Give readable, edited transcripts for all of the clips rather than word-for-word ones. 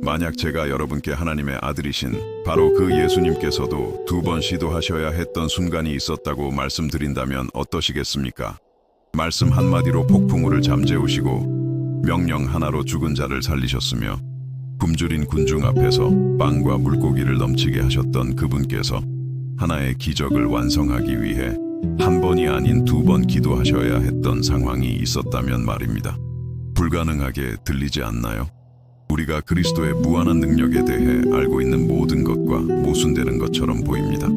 만약 제가 여러분께 하나님의 아들이신 바로 그 예수님께서도 2번 시도하셔야 했던 순간이 있었다고 말씀드린다면 어떠시겠습니까? 말씀 한마디로 폭풍우를 잠재우시고 명령 하나로 죽은 자를 살리셨으며 굶주린 군중 앞에서 빵과 물고기를 넘치게 하셨던 그분께서 하나의 기적을 완성하기 위해 한 번이 아닌 2번 기도하셔야 했던 상황이 있었다면 말입니다. 불가능하게 들리지 않나요? 우리가 그리스도의 무한한 능력에 대해 알고 있는 모든 것과 모순되는 것처럼 보입니다.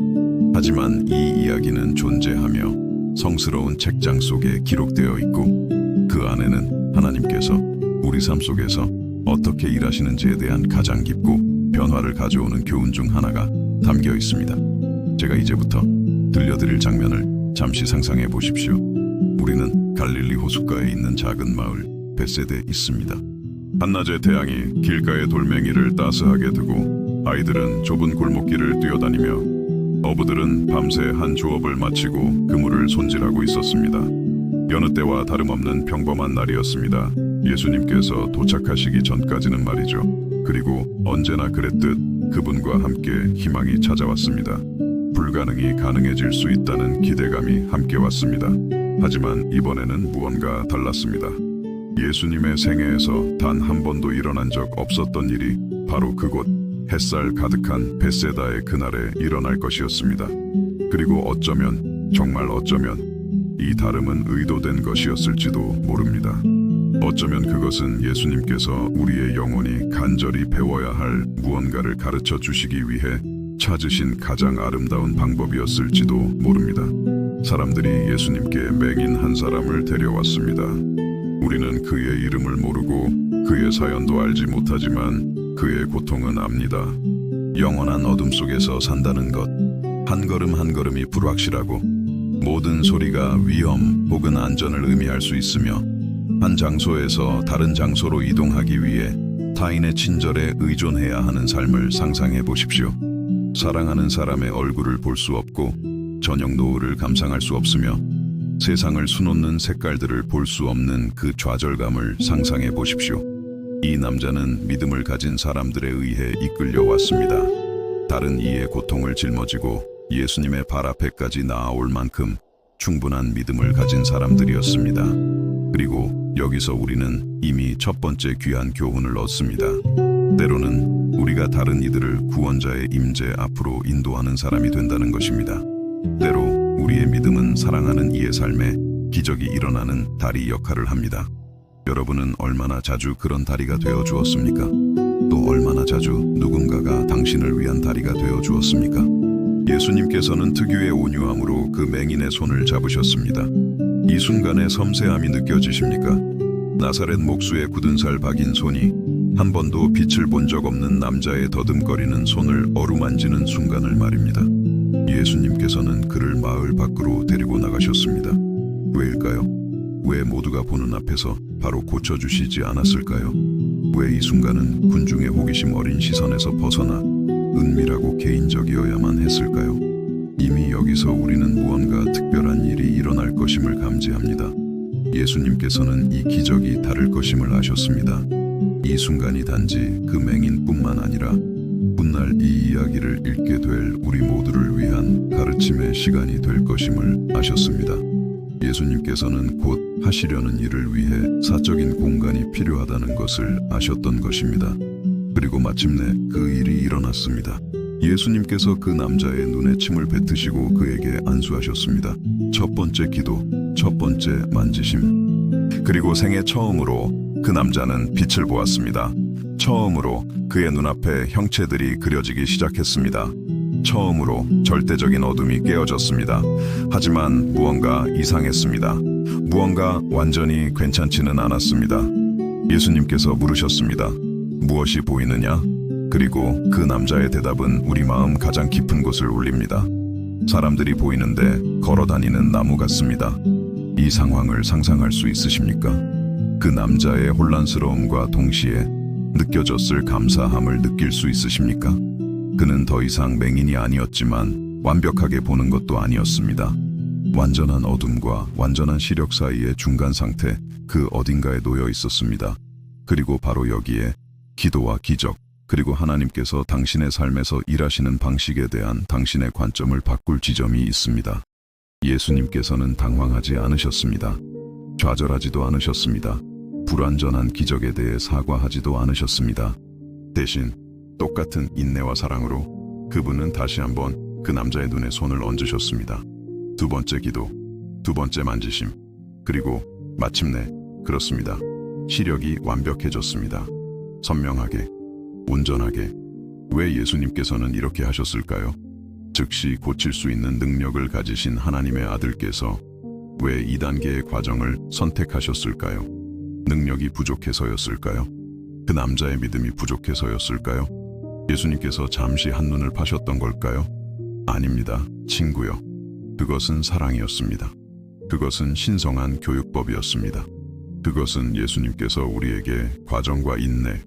하지만 이 이야기는 존재하며 성스러운 책장 속에 기록되어 있고 그 안에는 하나님께서 우리 삶 속에서 어떻게 일하시는지에 대한 가장 깊고 변화를 가져오는 교훈 중 하나가 담겨 있습니다. 제가 이제부터 들려드릴 장면을 잠시 상상해 보십시오. 우리는 갈릴리 호숫가에 있는 작은 마을 벳세대에 있습니다. 한낮의 태양이 길가의 돌멩이를 따스하게 두고 아이들은 좁은 골목길을 뛰어다니며 어부들은 밤새 한 조업을 마치고 그물을 손질하고 있었습니다. 여느 때와 다름없는 평범한 날이었습니다. 예수님께서 도착하시기 전까지는 말이죠. 그리고 언제나 그랬듯 그분과 함께 희망이 찾아왔습니다. 불가능이 가능해질 수 있다는 기대감이 함께 왔습니다. 하지만 이번에는 무언가 달랐습니다. 예수님의 생애에서 단 한 번도 일어난 적 없었던 일이 바로 그곳 햇살 가득한 벳세다의 그날에 일어날 것이었습니다. 그리고 어쩌면, 정말 어쩌면 이 다름은 의도된 것이었을지도 모릅니다. 어쩌면 그것은 예수님께서 우리의 영혼이 간절히 배워야 할 무언가를 가르쳐 주시기 위해 찾으신 가장 아름다운 방법이었을지도 모릅니다. 사람들이 예수님께 맹인 한 사람을 데려왔습니다. 우리는 그의 이름을 모르고 그의 사연도 알지 못하지만 그의 고통은 압니다. 영원한 어둠 속에서 산다는 것, 한 걸음 한 걸음이 불확실하고 모든 소리가 위험 혹은 안전을 의미할 수 있으며 한 장소에서 다른 장소로 이동하기 위해 타인의 친절에 의존해야 하는 삶을 상상해 보십시오. 사랑하는 사람의 얼굴을 볼 수 없고 저녁 노을을 감상할 수 없으며 세상을 수놓는 색깔들을 볼 수 없는 그 좌절감을 상상해 보십시오. 이 남자는 믿음을 가진 사람들에 의해 이끌려 왔습니다. 다른 이의 고통을 짊어지고 예수님의 발 앞에까지 나아올 만큼 충분한 믿음을 가진 사람들이었습니다. 그리고 여기서 우리는 이미 첫 번째 귀한 교훈을 얻습니다. 때로는 우리가 다른 이들을 구원자의 임재 앞으로 인도하는 사람이 된다는 것입니다. 때로 우리의 믿음은 사랑하는 이의 삶에 기적이 일어나는 다리 역할을 합니다. 여러분은 얼마나 자주 그런 다리가 되어 주었습니까? 또 얼마나 자주 누군가가 당신을 위한 다리가 되어 주었습니까? 예수님께서는 특유의 온유함으로 그 맹인의 손을 잡으셨습니다. 이 순간의 섬세함이 느껴지십니까? 나사렛 목수의 굳은 살 박인 손이 한 번도 빛을 본 적 없는 남자의 더듬거리는 손을 어루만지는 순간을 말입니다. 예수님께서는 그를 마을 밖으로 데리고 나가셨습니다. 왜일까요? 왜 모두가 보는 앞에서 바로 고쳐주시지 않았을까요? 왜 이 순간은 군중의 호기심 어린 시선에서 벗어나 은밀하고 개인적이어야만 했을까요? 이미 여기서 우리는 무언가 특별한 일이 일어날 것임을 감지합니다. 예수님께서는 이 기적이 다를 것임을 아셨습니다. 이 순간이 단지 그 맹인뿐만 아니라 훗날 이 이야기를 읽게 될 우리 모두를 위한 가르침의 시간이 될 것임을 아셨습니다. 예수님께서는 곧 하시려는 일을 위해 사적인 공간이 필요하다는 것을 아셨던 것입니다. 그리고 마침내 그 일이 일어났습니다. 예수님께서 그 남자의 눈에 침을 뱉으시고 그에게 안수하셨습니다. 첫 번째 기도, 첫 번째 만지심. 그리고 생애 처음으로 그 남자는 빛을 보았습니다. 처음으로 그의 눈앞에 형체들이 그려지기 시작했습니다. 처음으로 절대적인 어둠이 깨어졌습니다. 하지만 무언가 이상했습니다. 무언가 완전히 괜찮지는 않았습니다. 예수님께서 물으셨습니다. 무엇이 보이느냐? 그리고 그 남자의 대답은 우리 마음 가장 깊은 곳을 울립니다. 사람들이 보이는데 걸어다니는 나무 같습니다. 이 상황을 상상할 수 있으십니까? 그 남자의 혼란스러움과 동시에 느껴졌을 감사함을 느낄 수 있으십니까? 그는 더 이상 맹인이 아니었지만 완벽하게 보는 것도 아니었습니다. 완전한 어둠과 완전한 시력 사이의 중간 상태, 그 어딘가에 놓여 있었습니다. 그리고 바로 여기에 기도와 기적, 그리고 하나님께서 당신의 삶에서 일하시는 방식에 대한 당신의 관점을 바꿀 지점이 있습니다. 예수님께서는 당황하지 않으셨습니다. 좌절하지도 않으셨습니다. 불완전한 기적에 대해 사과하지도 않으셨습니다. 대신 똑같은 인내와 사랑으로 그분은 다시 한번 그 남자의 눈에 손을 얹으셨습니다. 두 번째 기도, 두 번째 만지심, 그리고 마침내 그렇습니다. 시력이 완벽해졌습니다. 선명하게, 온전하게. 왜 예수님께서는 이렇게 하셨을까요? 즉시 고칠 수 있는 능력을 가지신 하나님의 아들께서 왜 2단계의 과정을 선택하셨을까요? 능력이 부족해서였을까요? 그 남자의 믿음이 부족해서였을까요? 예수님께서 잠시 한눈을 파셨던 걸까요? 아닙니다, 친구요. 그것은 사랑이었습니다. 그것은 신성한 교육법이었습니다. 그것은 예수님께서 우리에게 과정과 인내,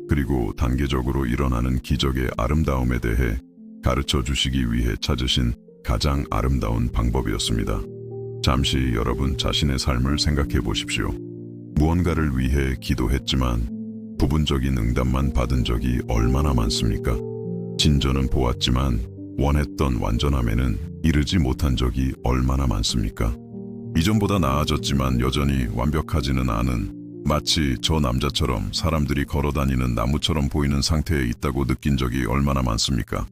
그리고 단계적으로 일어나는 기적의 아름다움에 대해 가르쳐 주시기 위해 찾으신 가장 아름다운 방법이었습니다. 잠시 여러분 자신의 삶을 생각해 보십시오. 무언가를 위해 기도했지만 부분적인 응답만 받은 적이 얼마나 많습니까? 진전은 보았지만 원했던 완전함에는 이르지 못한 적이 얼마나 많습니까? 이전보다 나아졌지만 여전히 완벽하지는 않은, 마치 저 남자처럼 사람들이 걸어다니는 나무처럼 보이는 상태에 있다고 느낀 적이 얼마나 많습니까?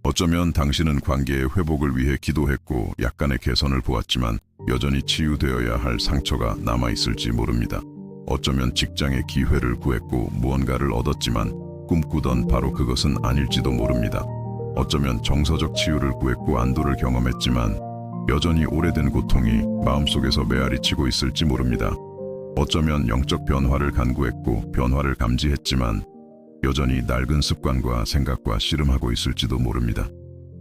어쩌면 당신은 관계의 회복을 위해 기도했고 약간의 개선을 보았지만 여전히 치유되어야 할 상처가 남아있을지 모릅니다. 어쩌면 직장의 기회를 구했고 무언가를 얻었지만 꿈꾸던 바로 그것은 아닐지도 모릅니다. 어쩌면 정서적 치유를 구했고 안도를 경험했지만 여전히 오래된 고통이 마음속에서 메아리치고 있을지 모릅니다. 어쩌면 영적 변화를 간구했고 변화를 감지했지만 여전히 낡은 습관과 생각과 씨름하고 있을지도 모릅니다.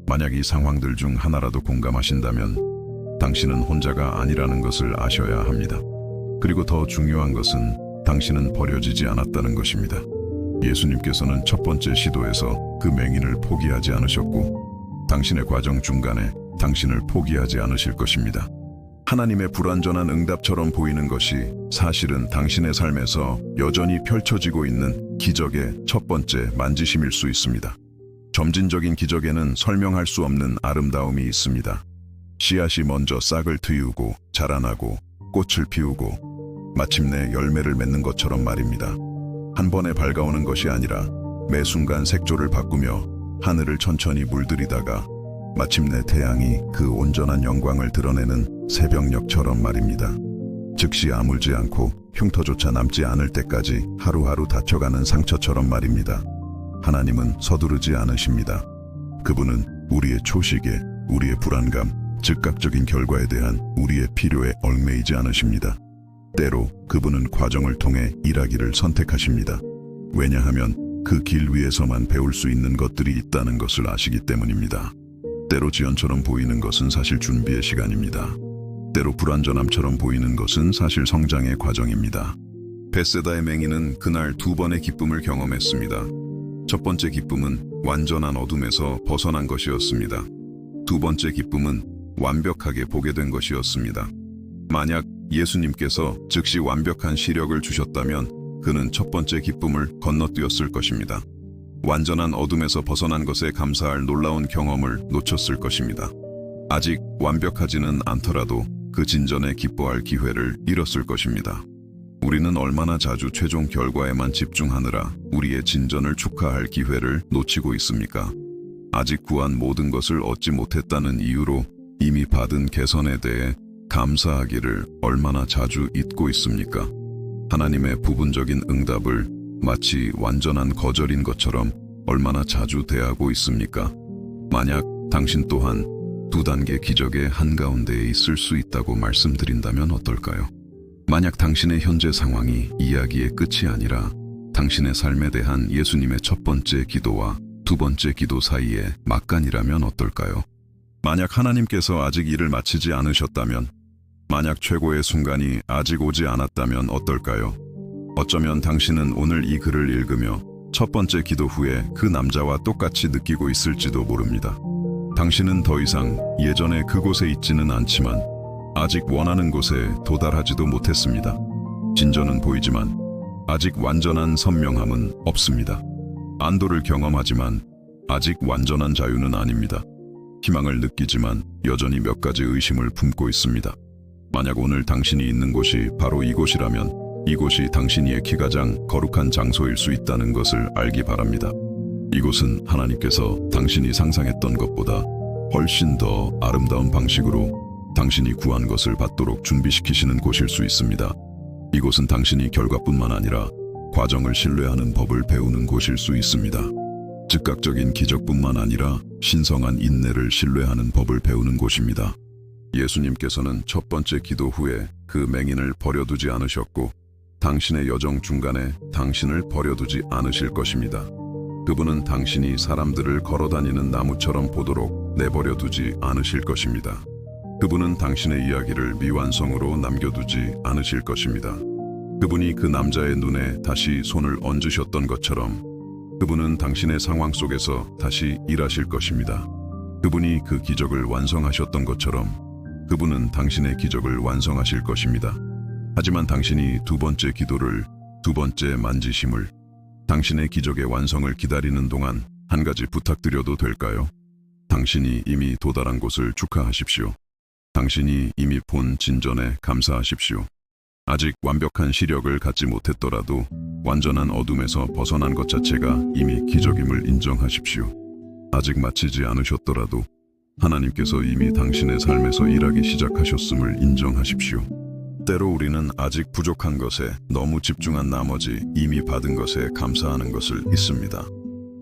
만약 이 상황들 중 하나라도 공감하신다면 당신은 혼자가 아니라는 것을 아셔야 합니다. 그리고 더 중요한 것은 당신은 버려지지 않았다는 것입니다. 예수님께서는 첫 번째 시도에서 그 맹인을 포기하지 않으셨고 당신의 과정 중간에 당신을 포기하지 않으실 것입니다. 하나님의 불완전한 응답처럼 보이는 것이 사실은 당신의 삶에서 여전히 펼쳐지고 있는 기적의 첫 번째 만지심일 수 있습니다. 점진적인 기적에는 설명할 수 없는 아름다움이 있습니다. 씨앗이 먼저 싹을 트이우고 자라나고 꽃을 피우고 마침내 열매를 맺는 것처럼 말입니다. 한 번에 밝아오는 것이 아니라 매 순간 색조를 바꾸며 하늘을 천천히 물들이다가 마침내 태양이 그 온전한 영광을 드러내는 새벽녘처럼 말입니다. 즉시 아물지 않고 흉터조차 남지 않을 때까지 하루하루 닫혀가는 상처처럼 말입니다. 하나님은 서두르지 않으십니다. 그분은 우리의 초식에, 우리의 불안감, 즉각적인 결과에 대한 우리의 필요에 얽매이지 않으십니다. 때로 그분은 과정을 통해 일하기를 선택하십니다. 왜냐하면 그 길 위에서만 배울 수 있는 것들이 있다는 것을 아시기 때문입니다. 때로 지연처럼 보이는 것은 사실 준비의 시간입니다. 때로 불완전함처럼 보이는 것은 사실 성장의 과정입니다. 벳세다의 맹인은 그날 두 번의 기쁨을 경험했습니다. 첫 번째 기쁨은 완전한 어둠에서 벗어난 것이었습니다. 두 번째 기쁨은 완벽하게 보게 된 것이었습니다. 만약 예수님께서 즉시 완벽한 시력을 주셨다면 그는 첫 번째 기쁨을 건너뛰었을 것입니다. 완전한 어둠에서 벗어난 것에 감사할 놀라운 경험을 놓쳤을 것입니다. 아직 완벽하지는 않더라도 그 진전에 기뻐할 기회를 잃었을 것입니다. 우리는 얼마나 자주 최종 결과에만 집중하느라 우리의 진전을 축하할 기회를 놓치고 있습니까? 아직 구한 모든 것을 얻지 못했다는 이유로 이미 받은 개선에 대해 감사하기를 얼마나 자주 잊고 있습니까? 하나님의 부분적인 응답을 마치 완전한 거절인 것처럼 얼마나 자주 대하고 있습니까? 만약 당신 또한 2단계 기적의 한가운데에 있을 수 있다고 말씀드린다면 어떨까요? 만약 당신의 현재 상황이 이야기의 끝이 아니라 당신의 삶에 대한 예수님의 첫 번째 기도와 두 번째 기도 사이에 막간이라면 어떨까요? 만약 하나님께서 아직 일을 마치지 않으셨다면, 만약 최고의 순간이 아직 오지 않았다면 어떨까요? 어쩌면 당신은 오늘 이 글을 읽으며 첫 번째 기도 후에 그 남자와 똑같이 느끼고 있을지도 모릅니다. 당신은 더 이상 예전에 그곳에 있지는 않지만 아직 원하는 곳에 도달하지도 못했습니다. 진전은 보이지만 아직 완전한 선명함은 없습니다. 안도를 경험하지만 아직 완전한 자유는 아닙니다. 희망을 느끼지만 여전히 몇 가지 의심을 품고 있습니다. 만약 오늘 당신이 있는 곳이 바로 이곳이라면 이곳이 당신이 익히 가장 거룩한 장소일 수 있다는 것을 알기 바랍니다. 이곳은 하나님께서 당신이 상상했던 것보다 훨씬 더 아름다운 방식으로 당신이 구한 것을 받도록 준비시키시는 곳일 수 있습니다. 이곳은 당신이 결과뿐만 아니라 과정을 신뢰하는 법을 배우는 곳일 수 있습니다. 즉각적인 기적뿐만 아니라 신성한 인내를 신뢰하는 법을 배우는 곳입니다. 예수님께서는 첫 번째 기도 후에 그 맹인을 버려두지 않으셨고 당신의 여정 중간에 당신을 버려두지 않으실 것입니다. 그분은 당신이 사람들을 걸어다니는 나무처럼 보도록 내버려두지 않으실 것입니다. 그분은 당신의 이야기를 미완성으로 남겨두지 않으실 것입니다. 그분이 그 남자의 눈에 다시 손을 얹으셨던 것처럼 그분은 당신의 상황 속에서 다시 일하실 것입니다. 그분이 그 기적을 완성하셨던 것처럼 그분은 당신의 기적을 완성하실 것입니다. 하지만 당신이 두 번째 기도를, 두 번째 만지심을, 당신의 기적의 완성을 기다리는 동안 한 가지 부탁드려도 될까요? 당신이 이미 도달한 곳을 축하하십시오. 당신이 이미 본 진전에 감사하십시오. 아직 완벽한 시력을 갖지 못했더라도 완전한 어둠에서 벗어난 것 자체가 이미 기적임을 인정하십시오. 아직 마치지 않으셨더라도 하나님께서 이미 당신의 삶에서 일하기 시작하셨음을 인정하십시오. 때로 우리는 아직 부족한 것에 너무 집중한 나머지 이미 받은 것에 감사하는 것을 잊습니다.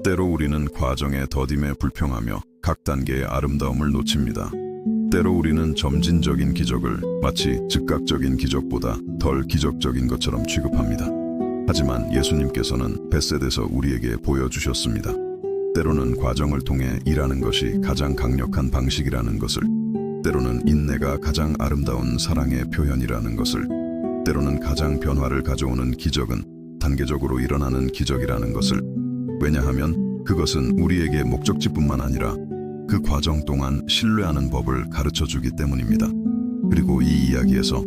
때로 우리는 과정의 더딤에 불평하며 각 단계의 아름다움을 놓칩니다. 때로 우리는 점진적인 기적을 마치 즉각적인 기적보다 덜 기적적인 것처럼 취급합니다. 하지만 예수님께서는 벳셋에서 우리에게 보여주셨습니다. 때로는 과정을 통해 일하는 것이 가장 강력한 방식이라는 것을, 때로는 인내가 가장 아름다운 사랑의 표현이라는 것을, 때로는 가장 변화를 가져오는 기적은 단계적으로 일어나는 기적이라는 것을, 왜냐하면 그것은 우리에게 목적지뿐만 아니라 그 과정 동안 신뢰하는 법을 가르쳐주기 때문입니다. 그리고 이 이야기에서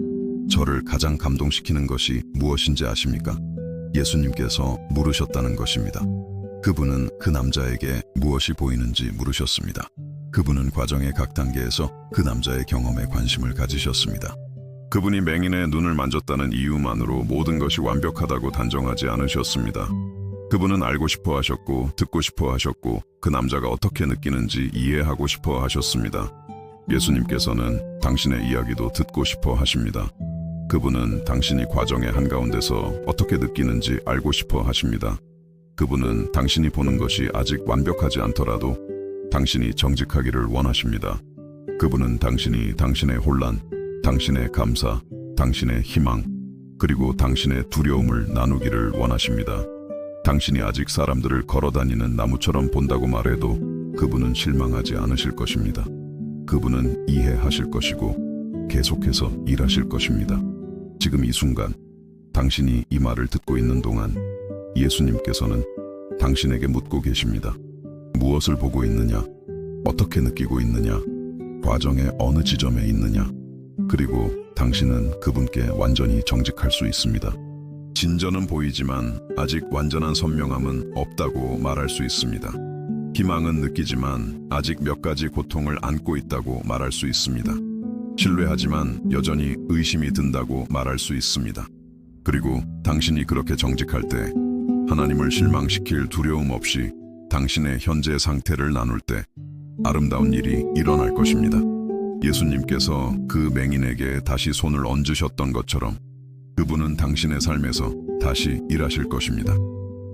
저를 가장 감동시키는 것이 무엇인지 아십니까? 예수님께서 물으셨다는 것입니다. 그분은 그 남자에게 무엇이 보이는지 물으셨습니다. 그분은 과정의 각 단계에서 그 남자의 경험에 관심을 가지셨습니다. 그분이 맹인의 눈을 만졌다는 이유만으로 모든 것이 완벽하다고 단정하지 않으셨습니다. 그분은 알고 싶어 하셨고 듣고 싶어 하셨고 그 남자가 어떻게 느끼는지 이해하고 싶어 하셨습니다. 예수님께서는 당신의 이야기도 듣고 싶어 하십니다. 그분은 당신이 과정의 한가운데서 어떻게 느끼는지 알고 싶어 하십니다. 그분은 당신이 보는 것이 아직 완벽하지 않더라도 당신이 정직하기를 원하십니다. 그분은 당신이 당신의 혼란, 당신의 감사, 당신의 희망, 그리고 당신의 두려움을 나누기를 원하십니다. 당신이 아직 사람들을 걸어다니는 나무처럼 본다고 말해도 그분은 실망하지 않으실 것입니다. 그분은 이해하실 것이고 계속해서 일하실 것입니다. 지금 이 순간 당신이 이 말을 듣고 있는 동안 예수님께서는 당신에게 묻고 계십니다. 무엇을 보고 있느냐? 어떻게 느끼고 있느냐? 과정의 어느 지점에 있느냐? 그리고 당신은 그분께 완전히 정직할 수 있습니다. 진전은 보이지만 아직 완전한 선명함은 없다고 말할 수 있습니다. 희망은 느끼지만 아직 몇 가지 고통을 안고 있다고 말할 수 있습니다. 신뢰하지만 여전히 의심이 든다고 말할 수 있습니다. 그리고 당신이 그렇게 정직할 때 하나님을 실망시킬 두려움 없이 당신의 현재 상태를 나눌 때 아름다운 일이 일어날 것입니다. 예수님께서 그 맹인에게 다시 손을 얹으셨던 것처럼 그분은 당신의 삶에서 다시 일하실 것입니다.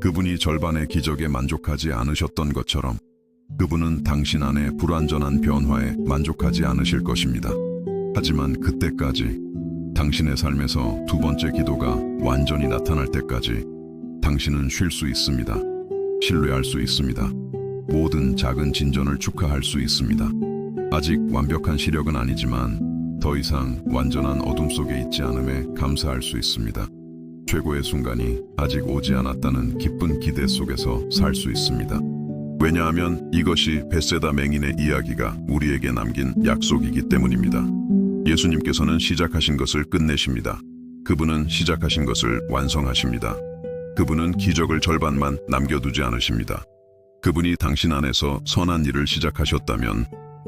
그분이 절반의 기적에 만족하지 않으셨던 것처럼 그분은 당신 안에 불완전한 변화에 만족하지 않으실 것입니다. 하지만 그때까지 당신의 삶에서 두 번째 기도가 완전히 나타날 때까지 당신은 쉴 수 있습니다. 신뢰할 수 있습니다. 모든 작은 진전을 축하할 수 있습니다. 아직 완벽한 시력은 아니지만 더 이상 완전한 어둠 속에 있지 않음에 감사할 수 있습니다. 최고의 순간이 아직 오지 않았다는 기쁜 기대 속에서 살 수 있습니다. 왜냐하면 이것이 벳세다 맹인의 이야기가 우리에게 남긴 약속이기 때문입니다. 예수님께서는 시작하신 것을 끝내십니다. 그분은 시작하신 것을 완성하십니다. 그분은 기적을 절반만 남겨두지 않으십니다. 그분이 당신 안에서 선한 일을 시작하셨다면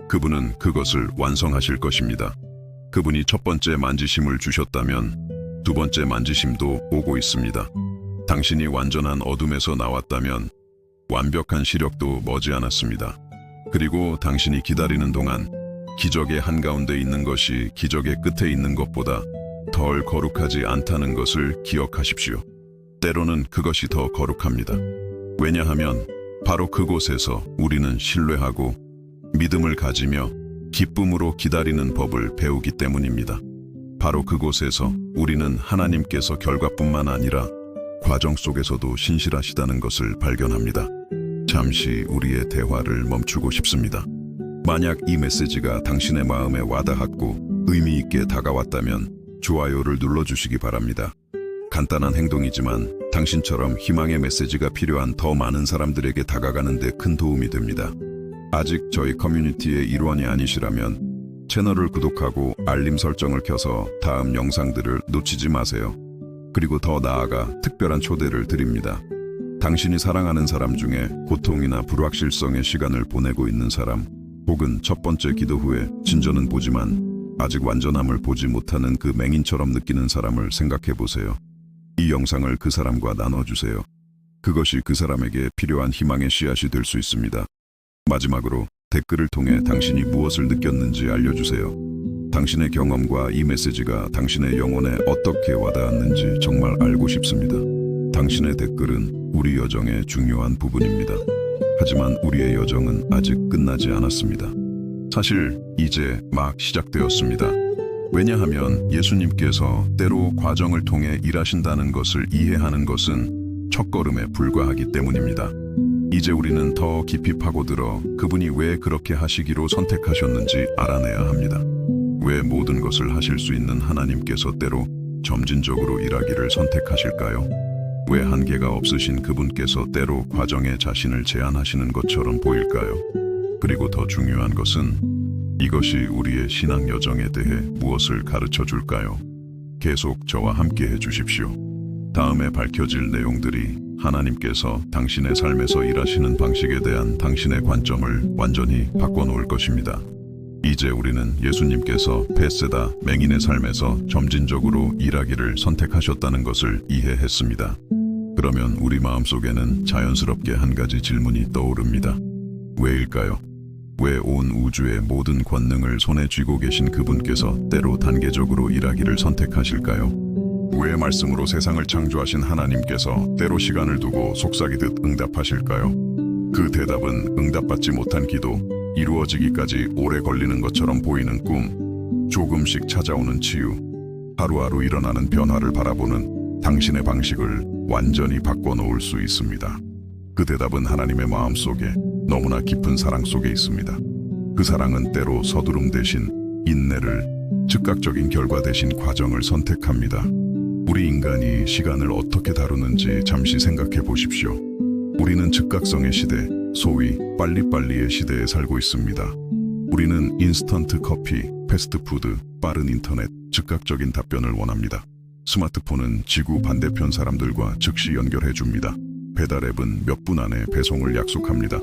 그분은 그것을 완성하실 것입니다. 그분이 첫 번째 만지심을 주셨다면 두 번째 만지심도 오고 있습니다. 당신이 완전한 어둠에서 나왔다면 완벽한 시력도 머지않았습니다. 그리고 당신이 기다리는 동안 기적의 한가운데 있는 것이 기적의 끝에 있는 것보다 덜 거룩하지 않다는 것을 기억하십시오. 때로는 그것이 더 거룩합니다. 왜냐하면 바로 그곳에서 우리는 신뢰하고 믿음을 가지며 기쁨으로 기다리는 법을 배우기 때문입니다. 바로 그곳에서 우리는 하나님께서 결과뿐만 아니라 과정 속에서도 신실하시다는 것을 발견합니다. 잠시 우리의 대화를 멈추고 싶습니다. 만약 이 메시지가 당신의 마음에 와닿았고 의미 있게 다가왔다면 좋아요를 눌러주시기 바랍니다. 간단한 행동이지만 당신처럼 희망의 메시지가 필요한 더 많은 사람들에게 다가가는 데 큰 도움이 됩니다. 아직 저희 커뮤니티의 일원이 아니시라면 채널을 구독하고 알림 설정을 켜서 다음 영상들을 놓치지 마세요. 그리고 더 나아가 특별한 초대를 드립니다. 당신이 사랑하는 사람 중에 고통이나 불확실성의 시간을 보내고 있는 사람, 혹은 첫 번째 기도 후에 진전은 보지만 아직 완전함을 보지 못하는 그 맹인처럼 느끼는 사람을 생각해 보세요. 이 영상을 그 사람과 나눠주세요. 그것이 그 사람에게 필요한 희망의 씨앗이 될 수 있습니다. 마지막으로 댓글을 통해 당신이 무엇을 느꼈는지 알려주세요. 당신의 경험과 이 메시지가 당신의 영혼에 어떻게 와닿았는지 정말 알고 싶습니다. 당신의 댓글은 우리 여정의 중요한 부분입니다. 하지만 우리의 여정은 아직 끝나지 않았습니다. 사실 이제 막 시작되었습니다. 왜냐하면 예수님께서 때로 과정을 통해 일하신다는 것을 이해하는 것은 첫걸음에 불과하기 때문입니다. 이제 우리는 더 깊이 파고들어 그분이 왜 그렇게 하시기로 선택하셨는지 알아내야 합니다. 왜 모든 것을 하실 수 있는 하나님께서 때로 점진적으로 일하기를 선택하실까요? 왜 한계가 없으신 그분께서 때로 과정에 자신을 제한하시는 것처럼 보일까요? 그리고 더 중요한 것은 이것이 우리의 신앙 여정에 대해 무엇을 가르쳐 줄까요? 계속 저와 함께 해주십시오. 다음에 밝혀질 내용들이 하나님께서 당신의 삶에서 일하시는 방식에 대한 당신의 관점을 완전히 바꿔놓을 것입니다. 이제 우리는 예수님께서 벳세다 맹인의 삶에서 점진적으로 일하기를 선택하셨다는 것을 이해했습니다. 그러면 우리 마음속에는 자연스럽게 한 가지 질문이 떠오릅니다. 왜일까요? 왜 온 우주의 모든 권능을 손에 쥐고 계신 그분께서 때로 단계적으로 일하기를 선택하실까요? 왜 말씀으로 세상을 창조하신 하나님께서 때로 시간을 두고 속삭이듯 응답하실까요? 그 대답은 응답받지 못한 기도, 이루어지기까지 오래 걸리는 것처럼 보이는 꿈, 조금씩 찾아오는 치유, 하루하루 일어나는 변화를 바라보는 당신의 방식을 완전히 바꿔놓을 수 있습니다. 그 대답은 하나님의 마음 속에 너무나 깊은 사랑 속에 있습니다. 그 사랑은 때로 서두름 대신 인내를, 즉각적인 결과 대신 과정을 선택합니다. 우리 인간이 시간을 어떻게 다루는지 잠시 생각해 보십시오. 우리는 즉각성의 시대, 소위 빨리빨리의 시대에 살고 있습니다. 우리는 인스턴트 커피, 패스트푸드, 빠른 인터넷, 즉각적인 답변을 원합니다. 스마트폰은 지구 반대편 사람들과 즉시 연결해 줍니다. 배달앱은 몇 분 안에 배송을 약속합니다.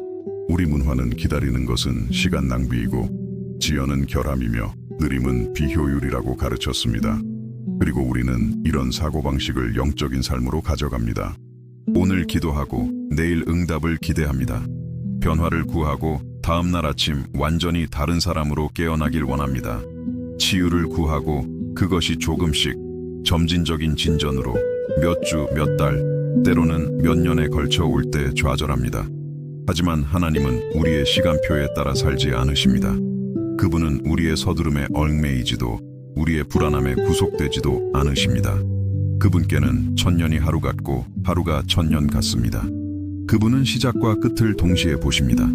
우리 문화는 기다리는 것은 시간 낭비이고 지연은 결함이며 느림은 비효율이라고 가르쳤습니다. 그리고 우리는 이런 사고방식을 영적인 삶으로 가져갑니다. 오늘 기도하고 내일 응답을 기대합니다. 변화를 구하고 다음날 아침 완전히 다른 사람으로 깨어나길 원합니다. 치유를 구하고 그것이 조금씩 점진적인 진전으로 몇 주, 몇 달, 때로는 몇 년에 걸쳐 올 때 좌절합니다. 하지만 하나님은 우리의 시간표에 따라 살지 않으십니다. 그분은 우리의 서두름에 얽매이지도 우리의 불안함에 구속되지도 않으십니다. 그분께는 천년이 하루 같고 하루가 천년 같습니다. 그분은 시작과 끝을 동시에 보십니다.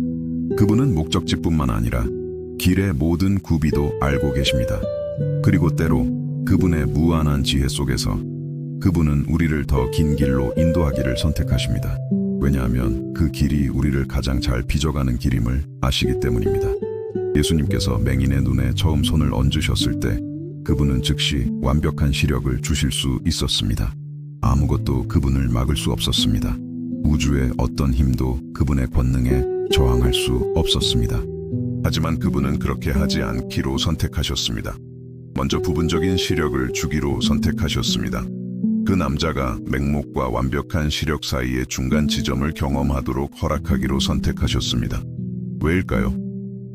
그분은 목적지뿐만 아니라 길의 모든 구비도 알고 계십니다. 그리고 때로 그분의 무한한 지혜 속에서 그분은 우리를 더 긴 길로 인도하기를 선택하십니다. 왜냐하면 그 길이 우리를 가장 잘 빚어가는 길임을 아시기 때문입니다. 예수님께서 맹인의 눈에 처음 손을 얹으셨을 때 그분은 즉시 완벽한 시력을 주실 수 있었습니다. 아무것도 그분을 막을 수 없었습니다. 우주의 어떤 힘도 그분의 권능에 저항할 수 없었습니다. 하지만 그분은 그렇게 하지 않기로 선택하셨습니다. 먼저 부분적인 시력을 주기로 선택하셨습니다. 그 남자가 맹목과 완벽한 시력 사이의 중간 지점을 경험하도록 허락하기로 선택하셨습니다. 왜일까요?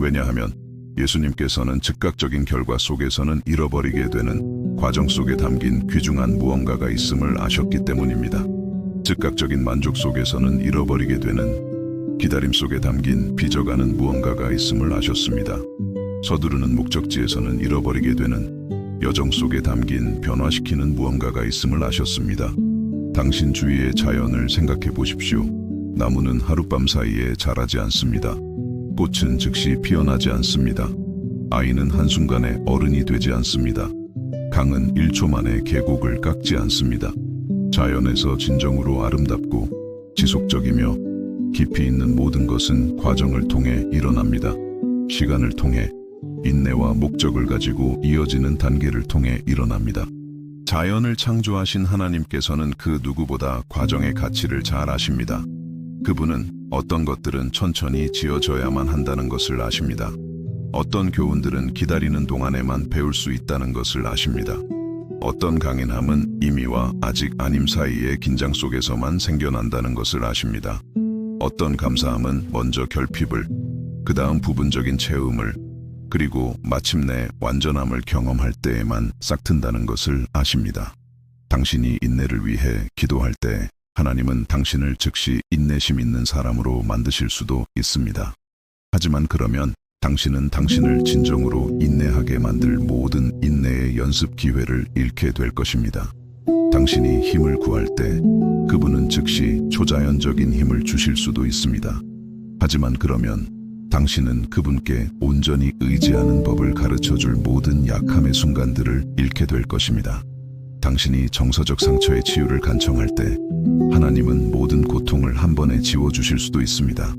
왜냐하면 예수님께서는 즉각적인 결과 속에서는 잃어버리게 되는 과정 속에 담긴 귀중한 무언가가 있음을 아셨기 때문입니다. 즉각적인 만족 속에서는 잃어버리게 되는 기다림 속에 담긴 빚어가는 무언가가 있음을 아셨습니다. 서두르는 목적지에서는 잃어버리게 되는 여정 속에 담긴 변화시키는 무언가가 있음을 아셨습니다. 당신 주위의 자연을 생각해 보십시오. 나무는 하룻밤 사이에 자라지 않습니다. 꽃은 즉시 피어나지 않습니다. 아이는 한순간에 어른이 되지 않습니다. 강은 1초 만에 계곡을 깎지 않습니다. 자연에서 진정으로 아름답고 지속적이며 깊이 있는 모든 것은 과정을 통해 일어납니다. 시간을 통해 인내와 목적을 가지고 이어지는 단계를 통해 일어납니다. 자연을 창조하신 하나님께서는 그 누구보다 과정의 가치를 잘 아십니다. 그분은 어떤 것들은 천천히 지어져야만 한다는 것을 아십니다. 어떤 교훈들은 기다리는 동안에만 배울 수 있다는 것을 아십니다. 어떤 강인함은 임의와 아직 아님 사이의 긴장 속에서만 생겨난다는 것을 아십니다. 어떤 감사함은 먼저 결핍을, 그 다음 부분적인 채움을, 그리고 마침내 완전함을 경험할 때에만 싹튼다는 것을 아십니다. 당신이 인내를 위해 기도할 때 하나님은 당신을 즉시 인내심 있는 사람으로 만드실 수도 있습니다. 하지만 그러면 당신은 당신을 진정으로 인내하게 만들 모든 인내의 연습 기회를 잃게 될 것입니다. 당신이 힘을 구할 때 그분은 즉시 초자연적인 힘을 주실 수도 있습니다. 하지만 그러면 당신은 그분께 온전히 의지하는 법을 가르쳐줄 모든 약함의 순간들을 잃게 될 것입니다. 당신이 정서적 상처의 치유를 간청할 때 하나님은 모든 고통을 한 번에 지워주실 수도 있습니다.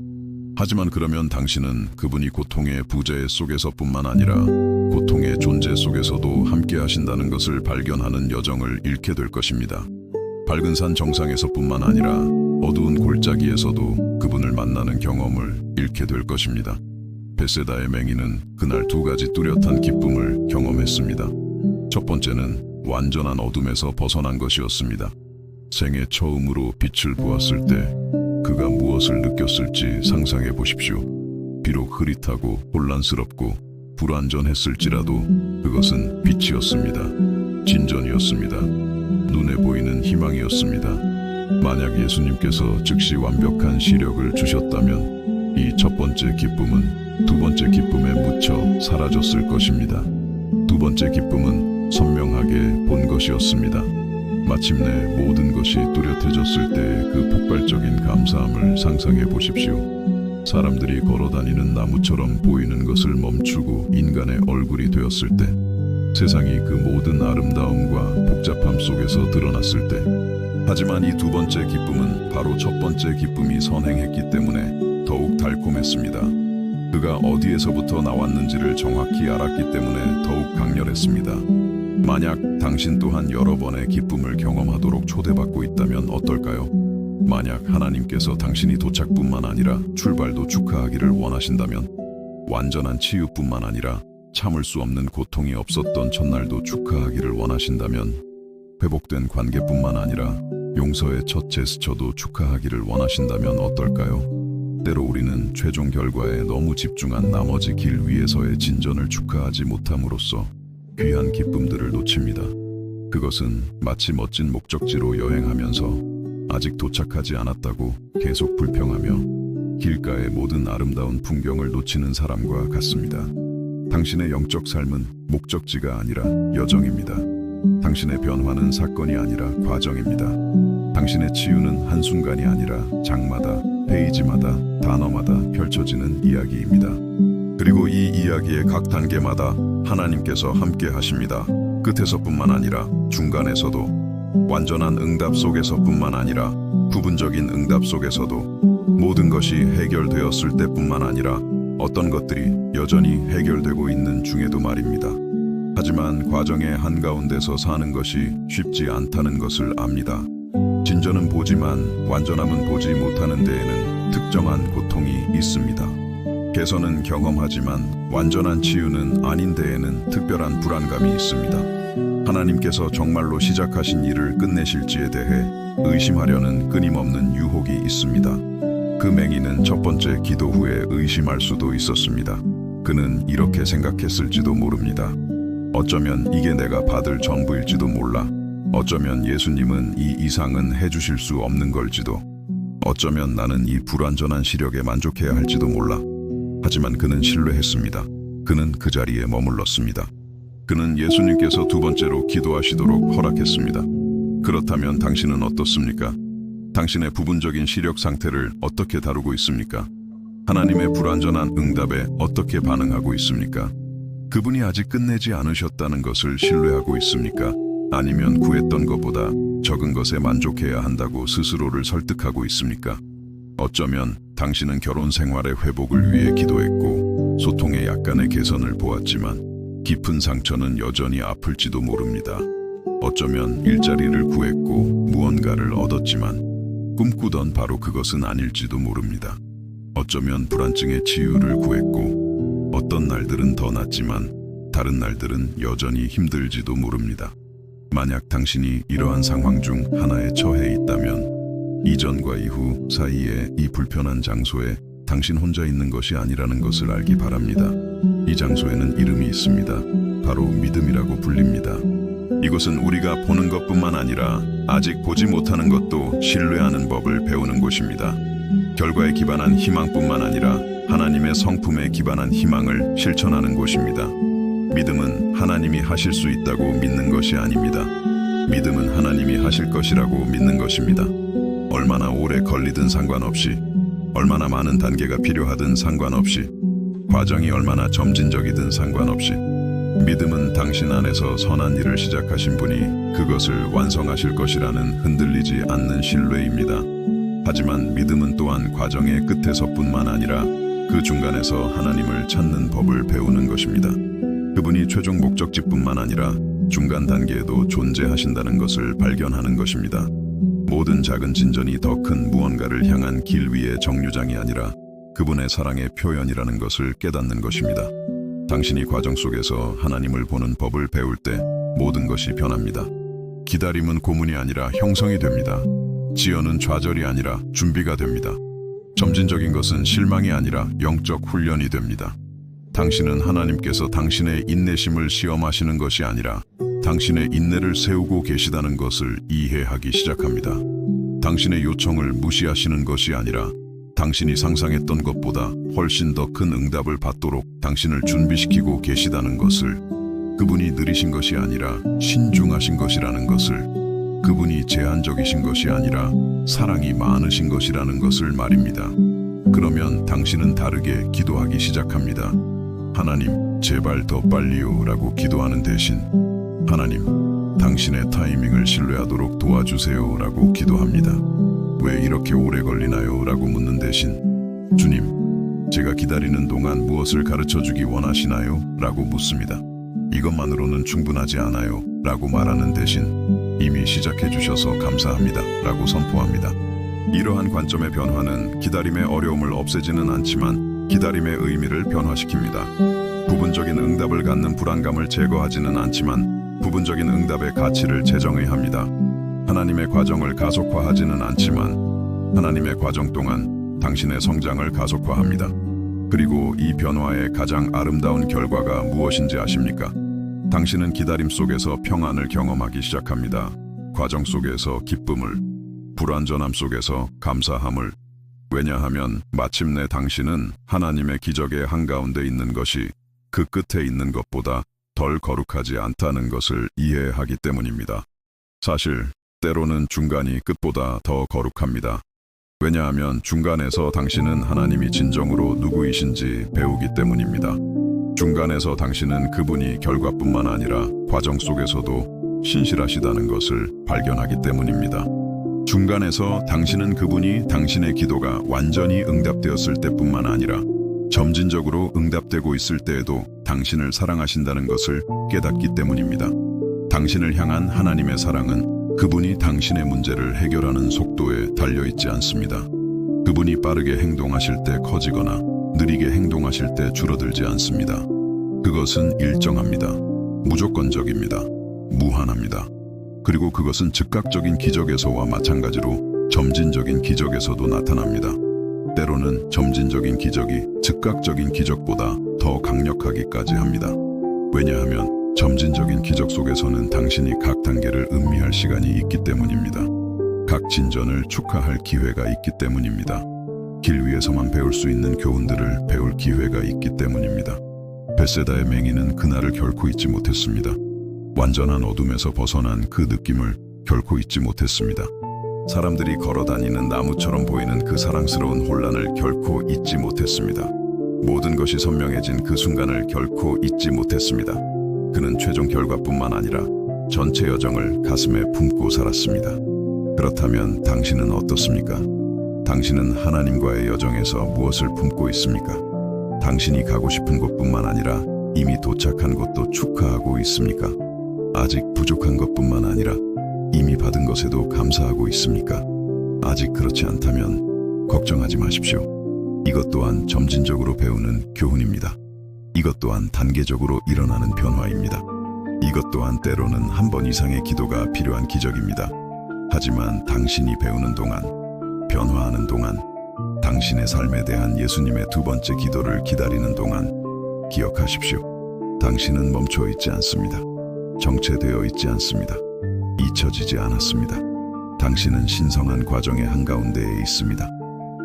하지만 그러면 당신은 그분이 고통의 부재 속에서뿐만 아니라 고통의 존재 속에서도 함께 하신다는 것을 발견하는 여정을 잃게 될 것입니다. 밝은 산 정상에서뿐만 아니라 어두운 골짜기에서도 그분을 만나는 경험을 잃게 될 것입니다. 벳세다의 맹인은 그날 두 가지 뚜렷한 기쁨을 경험했습니다. 첫 번째는 완전한 어둠에서 벗어난 것이었습니다. 생애 처음으로 빛을 보았을 때 그가 무엇을 느꼈을지 상상해 보십시오. 비록 흐릿하고 혼란스럽고 불완전했을지라도 그것은 빛이었습니다. 진전이었습니다. 눈에 보이는 희망이었습니다. 만약 예수님께서 즉시 완벽한 시력을 주셨다면 이 첫 번째 기쁨은 두 번째 기쁨에 묻혀 사라졌을 것입니다. 두 번째 기쁨은 선명하게 본 것이었습니다. 마침내 모든 것이 뚜렷해졌을 때 그 폭발적인 감사함을 상상해 보십시오. 사람들이 걸어다니는 나무처럼 보이는 것을 멈추고 인간의 얼굴이 되었을 때, 세상이 그 모든 아름다움과 복잡함 속에서 드러났을 때, 하지만 이 두 번째 기쁨은 바로 첫 번째 기쁨이 선행했기 때문에 더욱 달콤했습니다. 그가 어디에서부터 나왔는지를 정확히 알았기 때문에 더욱 강렬했습니다. 만약 당신 또한 여러 번의 기쁨을 경험하도록 초대받고 있다면 어떨까요? 만약 하나님께서 당신이 도착뿐만 아니라 출발도 축하하기를 원하신다면, 완전한 치유뿐만 아니라 참을 수 없는 고통이 없었던 첫날도 축하하기를 원하신다면, 회복된 관계뿐만 아니라 용서의 첫 제스처도 축하하기를 원하신다면 어떨까요? 때로 우리는 최종 결과에 너무 집중한 나머지 길 위에서의 진전을 축하하지 못함으로써 귀한 기쁨들을 놓칩니다. 그것은 마치 멋진 목적지로 여행하면서 아직 도착하지 않았다고 계속 불평하며 길가의 모든 아름다운 풍경을 놓치는 사람과 같습니다. 당신의 영적 삶은 목적지가 아니라 여정입니다. 당신의 변화는 사건이 아니라 과정입니다. 당신의 치유는 한순간이 아니라 장마다, 페이지마다, 단어마다 펼쳐지는 이야기입니다. 그리고 이 이야기의 각 단계마다 하나님께서 함께 하십니다. 끝에서뿐만 아니라 중간에서도, 완전한 응답 속에서뿐만 아니라 부분적인 응답 속에서도, 모든 것이 해결되었을 때뿐만 아니라 어떤 것들이 여전히 해결되고 있는 중에도 말입니다. 하지만 과정의 한가운데서 사는 것이 쉽지 않다는 것을 압니다. 완전은 보지만 완전함은 보지 못하는 데에는 특정한 고통이 있습니다. 개선은 경험하지만 완전한 치유는 아닌 데에는 특별한 불안감이 있습니다. 하나님께서 정말로 시작하신 일을 끝내실지에 대해 의심하려는 끊임없는 유혹이 있습니다. 그 맹인은 첫 번째 기도 후에 의심할 수도 있었습니다. 그는 이렇게 생각했을지도 모릅니다. 어쩌면 이게 내가 받을 전부일지도 몰라. 어쩌면 예수님은 이 이상은 해주실 수 없는 걸지도. 어쩌면 나는 이 불완전한 시력에 만족해야 할지도 몰라. 하지만 그는 신뢰했습니다. 그는 그 자리에 머물렀습니다. 그는 예수님께서 두 번째로 기도하시도록 허락했습니다. 그렇다면 당신은 어떻습니까? 당신의 부분적인 시력 상태를 어떻게 다루고 있습니까? 하나님의 불완전한 응답에 어떻게 반응하고 있습니까? 그분이 아직 끝내지 않으셨다는 것을 신뢰하고 있습니까? 아니면 구했던 것보다 적은 것에 만족해야 한다고 스스로를 설득하고 있습니까? 어쩌면 당신은 결혼 생활의 회복을 위해 기도했고 소통의 약간의 개선을 보았지만 깊은 상처는 여전히 아플지도 모릅니다. 어쩌면 일자리를 구했고 무언가를 얻었지만 꿈꾸던 바로 그것은 아닐지도 모릅니다. 어쩌면 불안증의 치유를 구했고 어떤 날들은 더 낫지만 다른 날들은 여전히 힘들지도 모릅니다. 만약 당신이 이러한 상황 중 하나에 처해 있다면 이전과 이후 사이에 이 불편한 장소에 당신 혼자 있는 것이 아니라는 것을 알기 바랍니다. 이 장소에는 이름이 있습니다. 바로 믿음이라고 불립니다. 이곳은 우리가 보는 것뿐만 아니라 아직 보지 못하는 것도 신뢰하는 법을 배우는 곳입니다. 결과에 기반한 희망뿐만 아니라 하나님의 성품에 기반한 희망을 실천하는 곳입니다. 믿음은 하나님이 하실 수 있다고 믿는 것이 아닙니다. 믿음은 하나님이 하실 것이라고 믿는 것입니다. 얼마나 오래 걸리든 상관없이, 얼마나 많은 단계가 필요하든 상관없이, 과정이 얼마나 점진적이든 상관없이, 믿음은 당신 안에서 선한 일을 시작하신 분이 그것을 완성하실 것이라는 흔들리지 않는 신뢰입니다. 하지만 믿음은 또한 과정의 끝에서뿐만 아니라 그 중간에서 하나님을 찾는 법을 배우는 것입니다. 그분이 최종 목적지뿐만 아니라 중간 단계에도 존재하신다는 것을 발견하는 것입니다. 모든 작은 진전이 더 큰 무언가를 향한 길 위의 정류장이 아니라 그분의 사랑의 표현이라는 것을 깨닫는 것입니다. 당신이 과정 속에서 하나님을 보는 법을 배울 때 모든 것이 변합니다. 기다림은 고문이 아니라 형성이 됩니다. 지연은 좌절이 아니라 준비가 됩니다. 점진적인 것은 실망이 아니라 영적 훈련이 됩니다. 당신은 하나님께서 당신의 인내심을 시험하시는 것이 아니라 당신의 인내를 세우고 계시다는 것을 이해하기 시작합니다. 당신의 요청을 무시하시는 것이 아니라 당신이 상상했던 것보다 훨씬 더 큰 응답을 받도록 당신을 준비시키고 계시다는 것을, 그분이 느리신 것이 아니라 신중하신 것이라는 것을, 그분이 제한적이신 것이 아니라 사랑이 많으신 것이라는 것을 말입니다. 그러면 당신은 다르게 기도하기 시작합니다. 하나님, 제발 더 빨리요 라고 기도하는 대신 하나님, 당신의 타이밍을 신뢰하도록 도와주세요 라고 기도합니다. 왜 이렇게 오래 걸리나요? 라고 묻는 대신 주님, 제가 기다리는 동안 무엇을 가르쳐주기 원하시나요? 라고 묻습니다. 이것만으로는 충분하지 않아요 라고 말하는 대신 이미 시작해 주셔서 감사합니다 라고 선포합니다. 이러한 관점의 변화는 기다림의 어려움을 없애지는 않지만 기다림의 의미를 변화시킵니다. 부분적인 응답을 갖는 불안감을 제거하지는 않지만 부분적인 응답의 가치를 재정의합니다. 하나님의 과정을 가속화하지는 않지만 하나님의 과정 동안 당신의 성장을 가속화합니다. 그리고 이 변화의 가장 아름다운 결과가 무엇인지 아십니까? 당신은 기다림 속에서 평안을 경험하기 시작합니다. 과정 속에서 기쁨을, 불완전함 속에서 감사함을. 왜냐하면 마침내 당신은 하나님의 기적의 한가운데 있는 것이 그 끝에 있는 것보다 덜 거룩하지 않다는 것을 이해하기 때문입니다. 사실 때로는 중간이 끝보다 더 거룩합니다. 왜냐하면 중간에서 당신은 하나님이 진정으로 누구이신지 배우기 때문입니다. 중간에서 당신은 그분이 결과뿐만 아니라 과정 속에서도 신실하시다는 것을 발견하기 때문입니다. 중간에서 당신은 그분이 당신의 기도가 완전히 응답되었을 때뿐만 아니라 점진적으로 응답되고 있을 때에도 당신을 사랑하신다는 것을 깨닫기 때문입니다. 당신을 향한 하나님의 사랑은 그분이 당신의 문제를 해결하는 속도에 달려있지 않습니다. 그분이 빠르게 행동하실 때 커지거나 느리게 행동하실 때 줄어들지 않습니다. 그것은 일정합니다. 무조건적입니다. 무한합니다. 그리고 그것은 즉각적인 기적에서와 마찬가지로 점진적인 기적에서도 나타납니다. 때로는 점진적인 기적이 즉각적인 기적보다 더 강력하기까지 합니다. 왜냐하면 점진적인 기적 속에서는 당신이 각 단계를 음미할 시간이 있기 때문입니다. 각 진전을 축하할 기회가 있기 때문입니다. 길 위에서만 배울 수 있는 교훈들을 배울 기회가 있기 때문입니다. 벳세다의 맹인은 그날을 결코 잊지 못했습니다. 완전한 어둠에서 벗어난 그 느낌을 결코 잊지 못했습니다. 사람들이 걸어다니는 나무처럼 보이는 그 사랑스러운 혼란을 결코 잊지 못했습니다. 모든 것이 선명해진 그 순간을 결코 잊지 못했습니다. 그는 최종 결과뿐만 아니라 전체 여정을 가슴에 품고 살았습니다. 그렇다면 당신은 어떻습니까? 당신은 하나님과의 여정에서 무엇을 품고 있습니까? 당신이 가고 싶은 곳뿐만 아니라 이미 도착한 곳도 축하하고 있습니까? 아직 부족한 것뿐만 아니라 이미 받은 것에도 감사하고 있습니까? 아직 그렇지 않다면 걱정하지 마십시오. 이것 또한 점진적으로 배우는 교훈입니다. 이것 또한 단계적으로 일어나는 변화입니다. 이것 또한 때로는 한 번 이상의 기도가 필요한 기적입니다. 하지만 당신이 배우는 동안, 변화하는 동안, 당신의 삶에 대한 예수님의 두 번째 기도를 기다리는 동안 기억하십시오. 당신은 멈춰 있지 않습니다. 정체되어 있지 않습니다. 잊혀지지 않았습니다. 당신은 신성한 과정의 한가운데에 있습니다.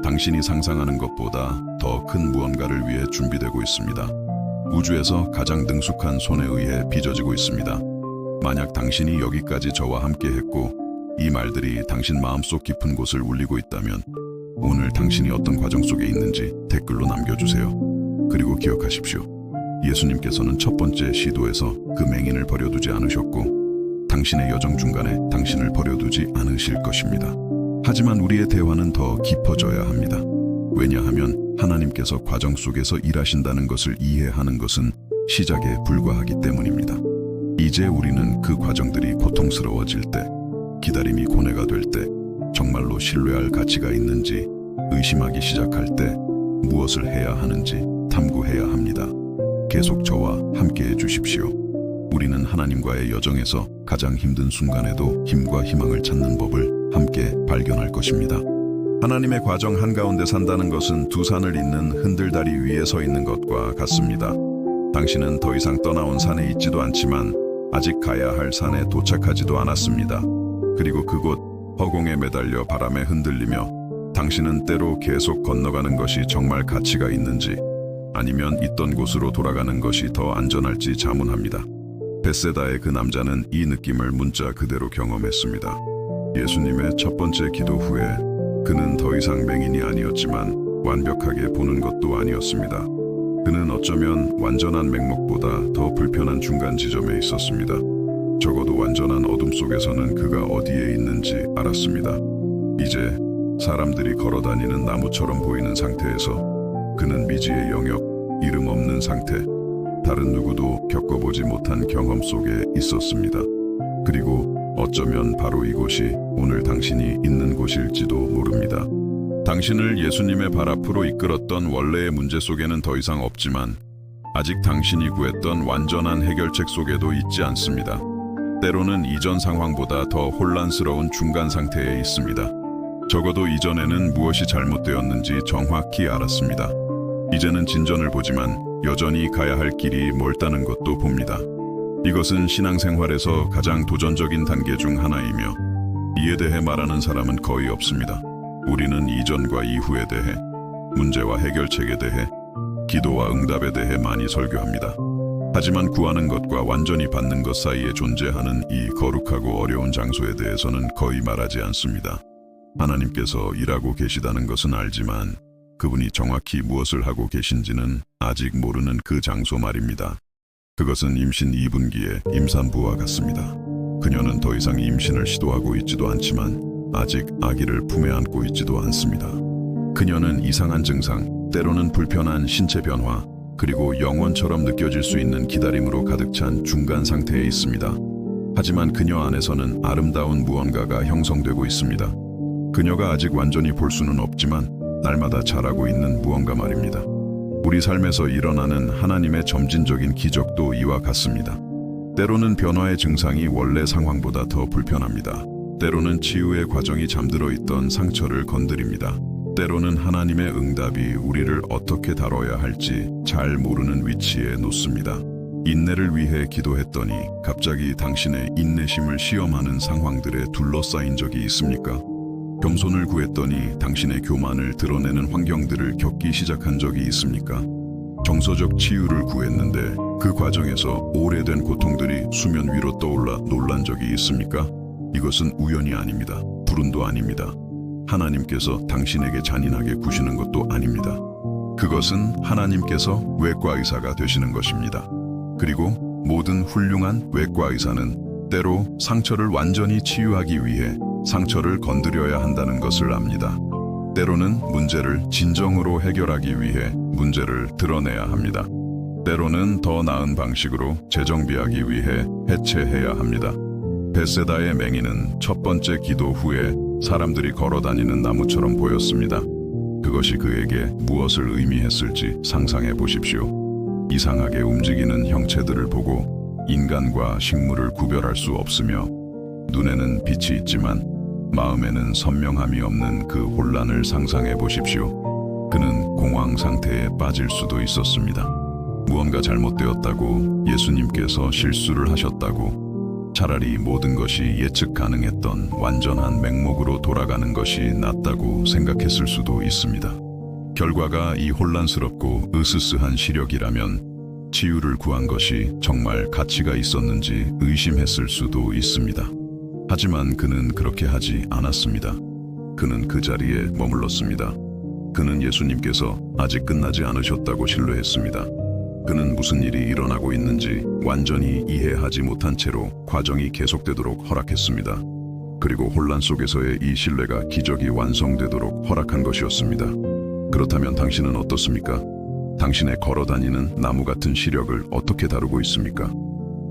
당신이 상상하는 것보다 더 큰 무언가를 위해 준비되고 있습니다. 우주에서 가장 능숙한 손에 의해 빚어지고 있습니다. 만약 당신이 여기까지 저와 함께 했고 이 말들이 당신 마음속 깊은 곳을 울리고 있다면 오늘 당신이 어떤 과정 속에 있는지 댓글로 남겨주세요. 그리고 기억하십시오. 예수님께서는 첫 번째 시도에서 그 맹인을 버려두지 않으셨고 당신의 여정 중간에 당신을 버려두지 않으실 것입니다. 하지만 우리의 대화는 더 깊어져야 합니다. 왜냐하면 하나님께서 과정 속에서 일하신다는 것을 이해하는 것은 시작에 불과하기 때문입니다. 이제 우리는 그 과정들이 고통스러워질 때, 기다림이 고뇌가 될 때, 정말로 신뢰할 가치가 있는지 의심하기 시작할 때 무엇을 해야 하는지 탐구해야 합니다. 계속 저와 함께 해주십시오. 우리는 하나님과의 여정에서 가장 힘든 순간에도 힘과 희망을 찾는 법을 함께 발견할 것입니다. 하나님의 과정 한가운데 산다는 것은 두 산을 잇는 흔들다리 위에 서 있는 것과 같습니다. 당신은 더 이상 떠나온 산에 있지도 않지만 아직 가야 할 산에 도착하지도 않았습니다. 그리고 그곳 허공에 매달려 바람에 흔들리며 당신은 때로 계속 건너가는 것이 정말 가치가 있는지 아니면 있던 곳으로 돌아가는 것이 더 안전할지 자문합니다. 벳세다의 그 남자는 이 느낌을 문자 그대로 경험했습니다. 예수님의 첫 번째 기도 후에 그는 더 이상 맹인이 아니었지만 완벽하게 보는 것도 아니었습니다. 그는 어쩌면 완전한 맹목보다 더 불편한 중간 지점에 있었습니다. 적어도 완전한 어둠 속에서는 그가 어디에 있는지 알았습니다. 이제 사람들이 걸어다니는 나무처럼 보이는 상태에서 그는 미지의 영역, 이름 없는 상태, 다른 누구도 겪어보지 못한 경험 속에 있었습니다. 그리고 어쩌면 바로 이곳이 오늘 당신이 있는 곳일지도 모릅니다. 당신을 예수님의 발 앞으로 이끌었던 원래의 문제 속에는 더 이상 없지만 아직 당신이 구했던 완전한 해결책 속에도 있지 않습니다. 때로는 이전 상황보다 더 혼란스러운 중간 상태에 있습니다. 적어도 이전에는 무엇이 잘못되었는지 정확히 알았습니다. 이제는 진전을 보지만 여전히 가야 할 길이 멀다는 것도 봅니다. 이것은 신앙생활에서 가장 도전적인 단계 중 하나이며 이에 대해 말하는 사람은 거의 없습니다. 우리는 이전과 이후에 대해, 문제와 해결책에 대해, 기도와 응답에 대해 많이 설교합니다. 하지만 구하는 것과 완전히 받는 것 사이에 존재하는 이 거룩하고 어려운 장소에 대해서는 거의 말하지 않습니다. 하나님께서 일하고 계시다는 것은 알지만 그분이 정확히 무엇을 하고 계신지는 아직 모르는 그 장소 말입니다. 그것은 임신 2분기의 임산부와 같습니다. 그녀는 더 이상 임신을 시도하고 있지도 않지만 아직 아기를 품에 안고 있지도 않습니다. 그녀는 이상한 증상, 때로는 불편한 신체 변화, 그리고 영원처럼 느껴질 수 있는 기다림으로 가득 찬 중간 상태에 있습니다. 하지만 그녀 안에서는 아름다운 무언가가 형성되고 있습니다. 그녀가 아직 완전히 볼 수는 없지만 날마다 자라고 있는 무언가 말입니다. 우리 삶에서 일어나는 하나님의 점진적인 기적도 이와 같습니다. 때로는 변화의 증상이 원래 상황보다 더 불편합니다. 때로는 치유의 과정이 잠들어 있던 상처를 건드립니다. 때로는 하나님의 응답이 우리를 어떻게 다뤄야 할지 잘 모르는 위치에 놓습니다. 인내를 위해 기도했더니 갑자기 당신의 인내심을 시험하는 상황들에 둘러싸인 적이 있습니까? 겸손을 구했더니 당신의 교만을 드러내는 환경들을 겪기 시작한 적이 있습니까? 정서적 치유를 구했는데 그 과정에서 오래된 고통들이 수면 위로 떠올라 놀란 적이 있습니까? 이것은 우연이 아닙니다. 불운도 아닙니다. 하나님께서 당신에게 잔인하게 구시는 것도 아닙니다. 그것은 하나님께서 외과 의사가 되시는 것입니다. 그리고 모든 훌륭한 외과 의사는 때로 상처를 완전히 치유하기 위해 상처를 건드려야 한다는 것을 압니다. 때로는 문제를 진정으로 해결하기 위해 문제를 드러내야 합니다. 때로는 더 나은 방식으로 재정비하기 위해 해체해야 합니다. 벳세다의 맹인은 첫 번째 기도 후에 사람들이 걸어다니는 나무처럼 보였습니다. 그것이 그에게 무엇을 의미했을지 상상해 보십시오. 이상하게 움직이는 형체들을 보고 인간과 식물을 구별할 수 없으며 눈에는 빛이 있지만 마음에는 선명함이 없는 그 혼란을 상상해 보십시오. 그는 공황 상태에 빠질 수도 있었습니다. 무언가 잘못되었다고, 예수님께서 실수를 하셨다고, 차라리 모든 것이 예측 가능했던 완전한 맹목으로 돌아가는 것이 낫다고 생각했을 수도 있습니다. 결과가 이 혼란스럽고 으스스한 시력이라면 치유를 구한 것이 정말 가치가 있었는지 의심했을 수도 있습니다. 하지만 그는 그렇게 하지 않았습니다. 그는 그 자리에 머물렀습니다. 그는 예수님께서 아직 끝나지 않으셨다고 신뢰했습니다. 그는 무슨 일이 일어나고 있는지 완전히 이해하지 못한 채로 과정이 계속되도록 허락했습니다. 그리고 혼란 속에서의 이 신뢰가 기적이 완성되도록 허락한 것이었습니다. 그렇다면 당신은 어떻습니까? 당신의 걸어다니는 나무 같은 시력을 어떻게 다루고 있습니까?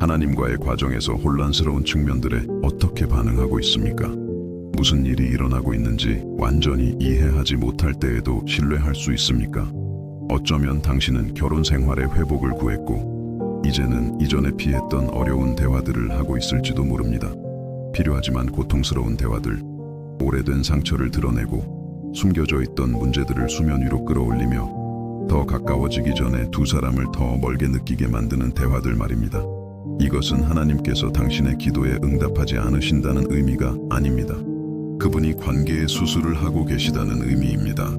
하나님과의 과정에서 혼란스러운 측면들에 어떻게 반응하고 있습니까? 무슨 일이 일어나고 있는지 완전히 이해하지 못할 때에도 신뢰할 수 있습니까? 어쩌면 당신은 결혼 생활의 회복을 구했고 이제는 이전에 피했던 어려운 대화들을 하고 있을지도 모릅니다. 필요하지만 고통스러운 대화들, 오래된 상처를 드러내고 숨겨져 있던 문제들을 수면 위로 끌어올리며 더 가까워지기 전에 두 사람을 더 멀게 느끼게 만드는 대화들 말입니다. 이것은 하나님께서 당신의 기도에 응답하지 않으신다는 의미가 아닙니다. 그분이 관계의 수술을 하고 계시다는 의미입니다.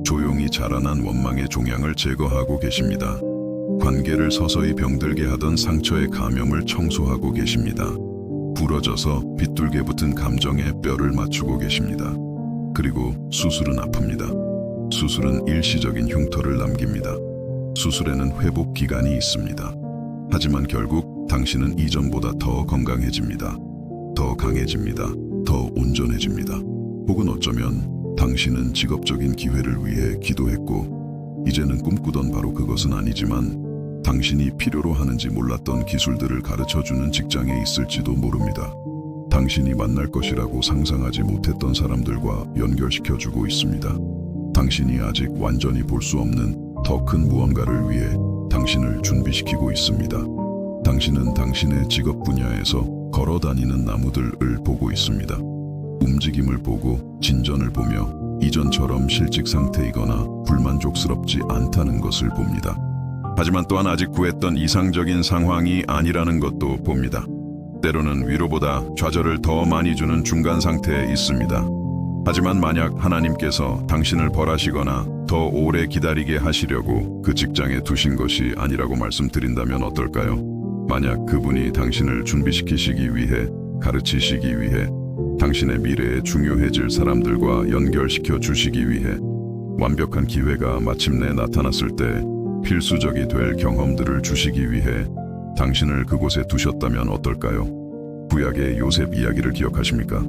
조용히 자라난 원망의 종양을 제거하고 계십니다. 관계를 서서히 병들게 하던 상처의 감염을 청소하고 계십니다. 부러져서 빗둘게 붙은 감정에 뼈를 맞추고 계십니다. 그리고 수술은 아픕니다. 수술은 일시적인 흉터를 남깁니다. 수술에는 회복 기간이 있습니다. 하지만 결국 당신은 이전보다 더 건강해집니다. 더 강해집니다. 더 온전해집니다. 혹은 어쩌면 당신은 직업적인 기회를 위해 기도했고 이제는 꿈꾸던 바로 그것은 아니지만 당신이 필요로 하는지 몰랐던 기술들을 가르쳐주는 직장에 있을지도 모릅니다. 당신이 만날 것이라고 상상하지 못했던 사람들과 연결시켜주고 있습니다. 당신이 아직 완전히 볼 수 없는 더 큰 무언가를 위해 당신을 준비시키고 있습니다. 당신은 당신의 직업 분야에서 걸어다니는 나무들을 보고 있습니다. 움직임을 보고 진전을 보며 이전처럼 실직 상태이거나 불만족스럽지 않다는 것을 봅니다. 하지만 또한 아직 구했던 이상적인 상황이 아니라는 것도 봅니다. 때로는 위로보다 좌절을 더 많이 주는 중간 상태에 있습니다. 하지만 만약 하나님께서 당신을 벌하시거나 더 오래 기다리게 하시려고 그 직장에 두신 것이 아니라고 말씀드린다면 어떨까요? 만약 그분이 당신을 준비시키시기 위해, 가르치시기 위해, 당신의 미래에 중요해질 사람들과 연결시켜 주시기 위해, 완벽한 기회가 마침내 나타났을 때 필수적이 될 경험들을 주시기 위해 당신을 그곳에 두셨다면 어떨까요? 구약의 요셉 이야기를 기억하십니까?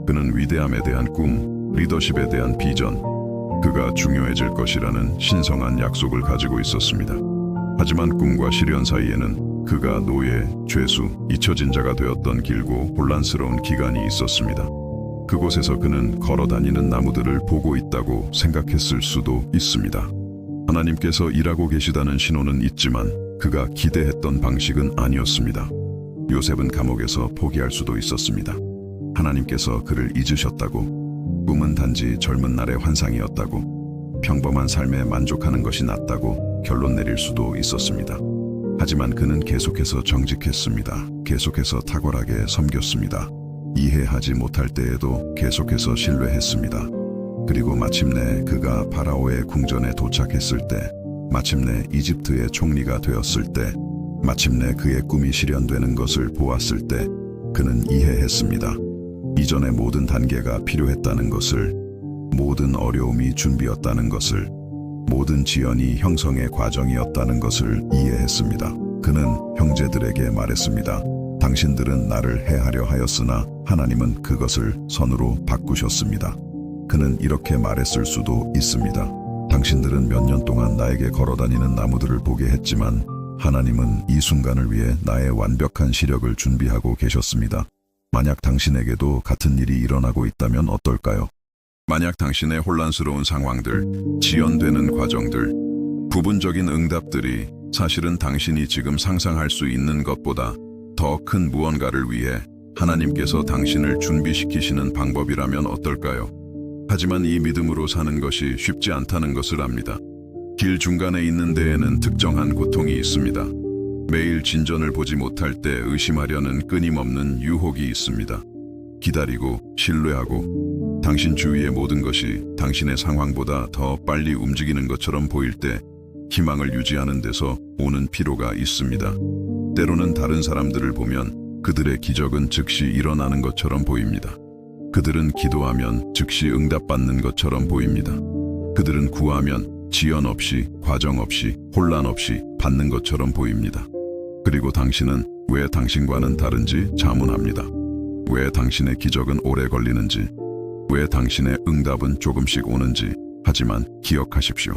그는 위대함에 대한 꿈, 리더십에 대한 비전, 그가 중요해질 것이라는 신성한 약속을 가지고 있었습니다. 하지만 꿈과 실현 사이에는 그가 노예, 죄수, 잊혀진 자가 되었던 길고 혼란스러운 기간이 있었습니다. 그곳에서 그는 걸어다니는 나무들을 보고 있다고 생각했을 수도 있습니다. 하나님께서 일하고 계시다는 신호는 있지만 그가 기대했던 방식은 아니었습니다. 요셉은 감옥에서 포기할 수도 있었습니다. 하나님께서 그를 잊으셨다고, 꿈은 단지 젊은 날의 환상이었다고, 평범한 삶에 만족하는 것이 낫다고 결론 내릴 수도 있었습니다. 하지만 그는 계속해서 정직했습니다. 계속해서 탁월하게 섬겼습니다. 이해하지 못할 때에도 계속해서 신뢰했습니다. 그리고 마침내 그가 파라오의 궁전에 도착했을 때, 마침내 이집트의 총리가 되었을 때, 마침내 그의 꿈이 실현되는 것을 보았을 때 그는 이해했습니다. 이전의 모든 단계가 필요했다는 것을, 모든 어려움이 준비였다는 것을, 모든 지연이 형성의 과정이었다는 것을 이해했습니다. 그는 형제들에게 말했습니다. 당신들은 나를 해하려 하였으나 하나님은 그것을 선으로 바꾸셨습니다. 그는 이렇게 말했을 수도 있습니다. 당신들은 몇 년 동안 나에게 걸어다니는 나무들을 보게 했지만 하나님은 이 순간을 위해 나의 완벽한 시력을 준비하고 계셨습니다. 만약 당신에게도 같은 일이 일어나고 있다면 어떨까요? 만약 당신의 혼란스러운 상황들, 지연되는 과정들, 부분적인 응답들이 사실은 당신이 지금 상상할 수 있는 것보다 더 큰 무언가를 위해 하나님께서 당신을 준비시키시는 방법이라면 어떨까요? 하지만 이 믿음으로 사는 것이 쉽지 않다는 것을 압니다. 길 중간에 있는 데에는 특정한 고통이 있습니다. 매일 진전을 보지 못할 때 의심하려는 끊임없는 유혹이 있습니다. 기다리고 신뢰하고 당신 주위의 모든 것이 당신의 상황보다 더 빨리 움직이는 것처럼 보일 때 희망을 유지하는 데서 오는 피로가 있습니다. 때로는 다른 사람들을 보면 그들의 기적은 즉시 일어나는 것처럼 보입니다. 그들은 기도하면 즉시 응답받는 것처럼 보입니다. 그들은 구하면 지연 없이, 과정 없이, 혼란 없이 받는 것처럼 보입니다. 그리고 당신은 왜 당신과는 다른지 자문합니다. 왜 당신의 기적은 오래 걸리는지, 왜 당신의 응답은 조금씩 오는지. 하지만 기억하십시오.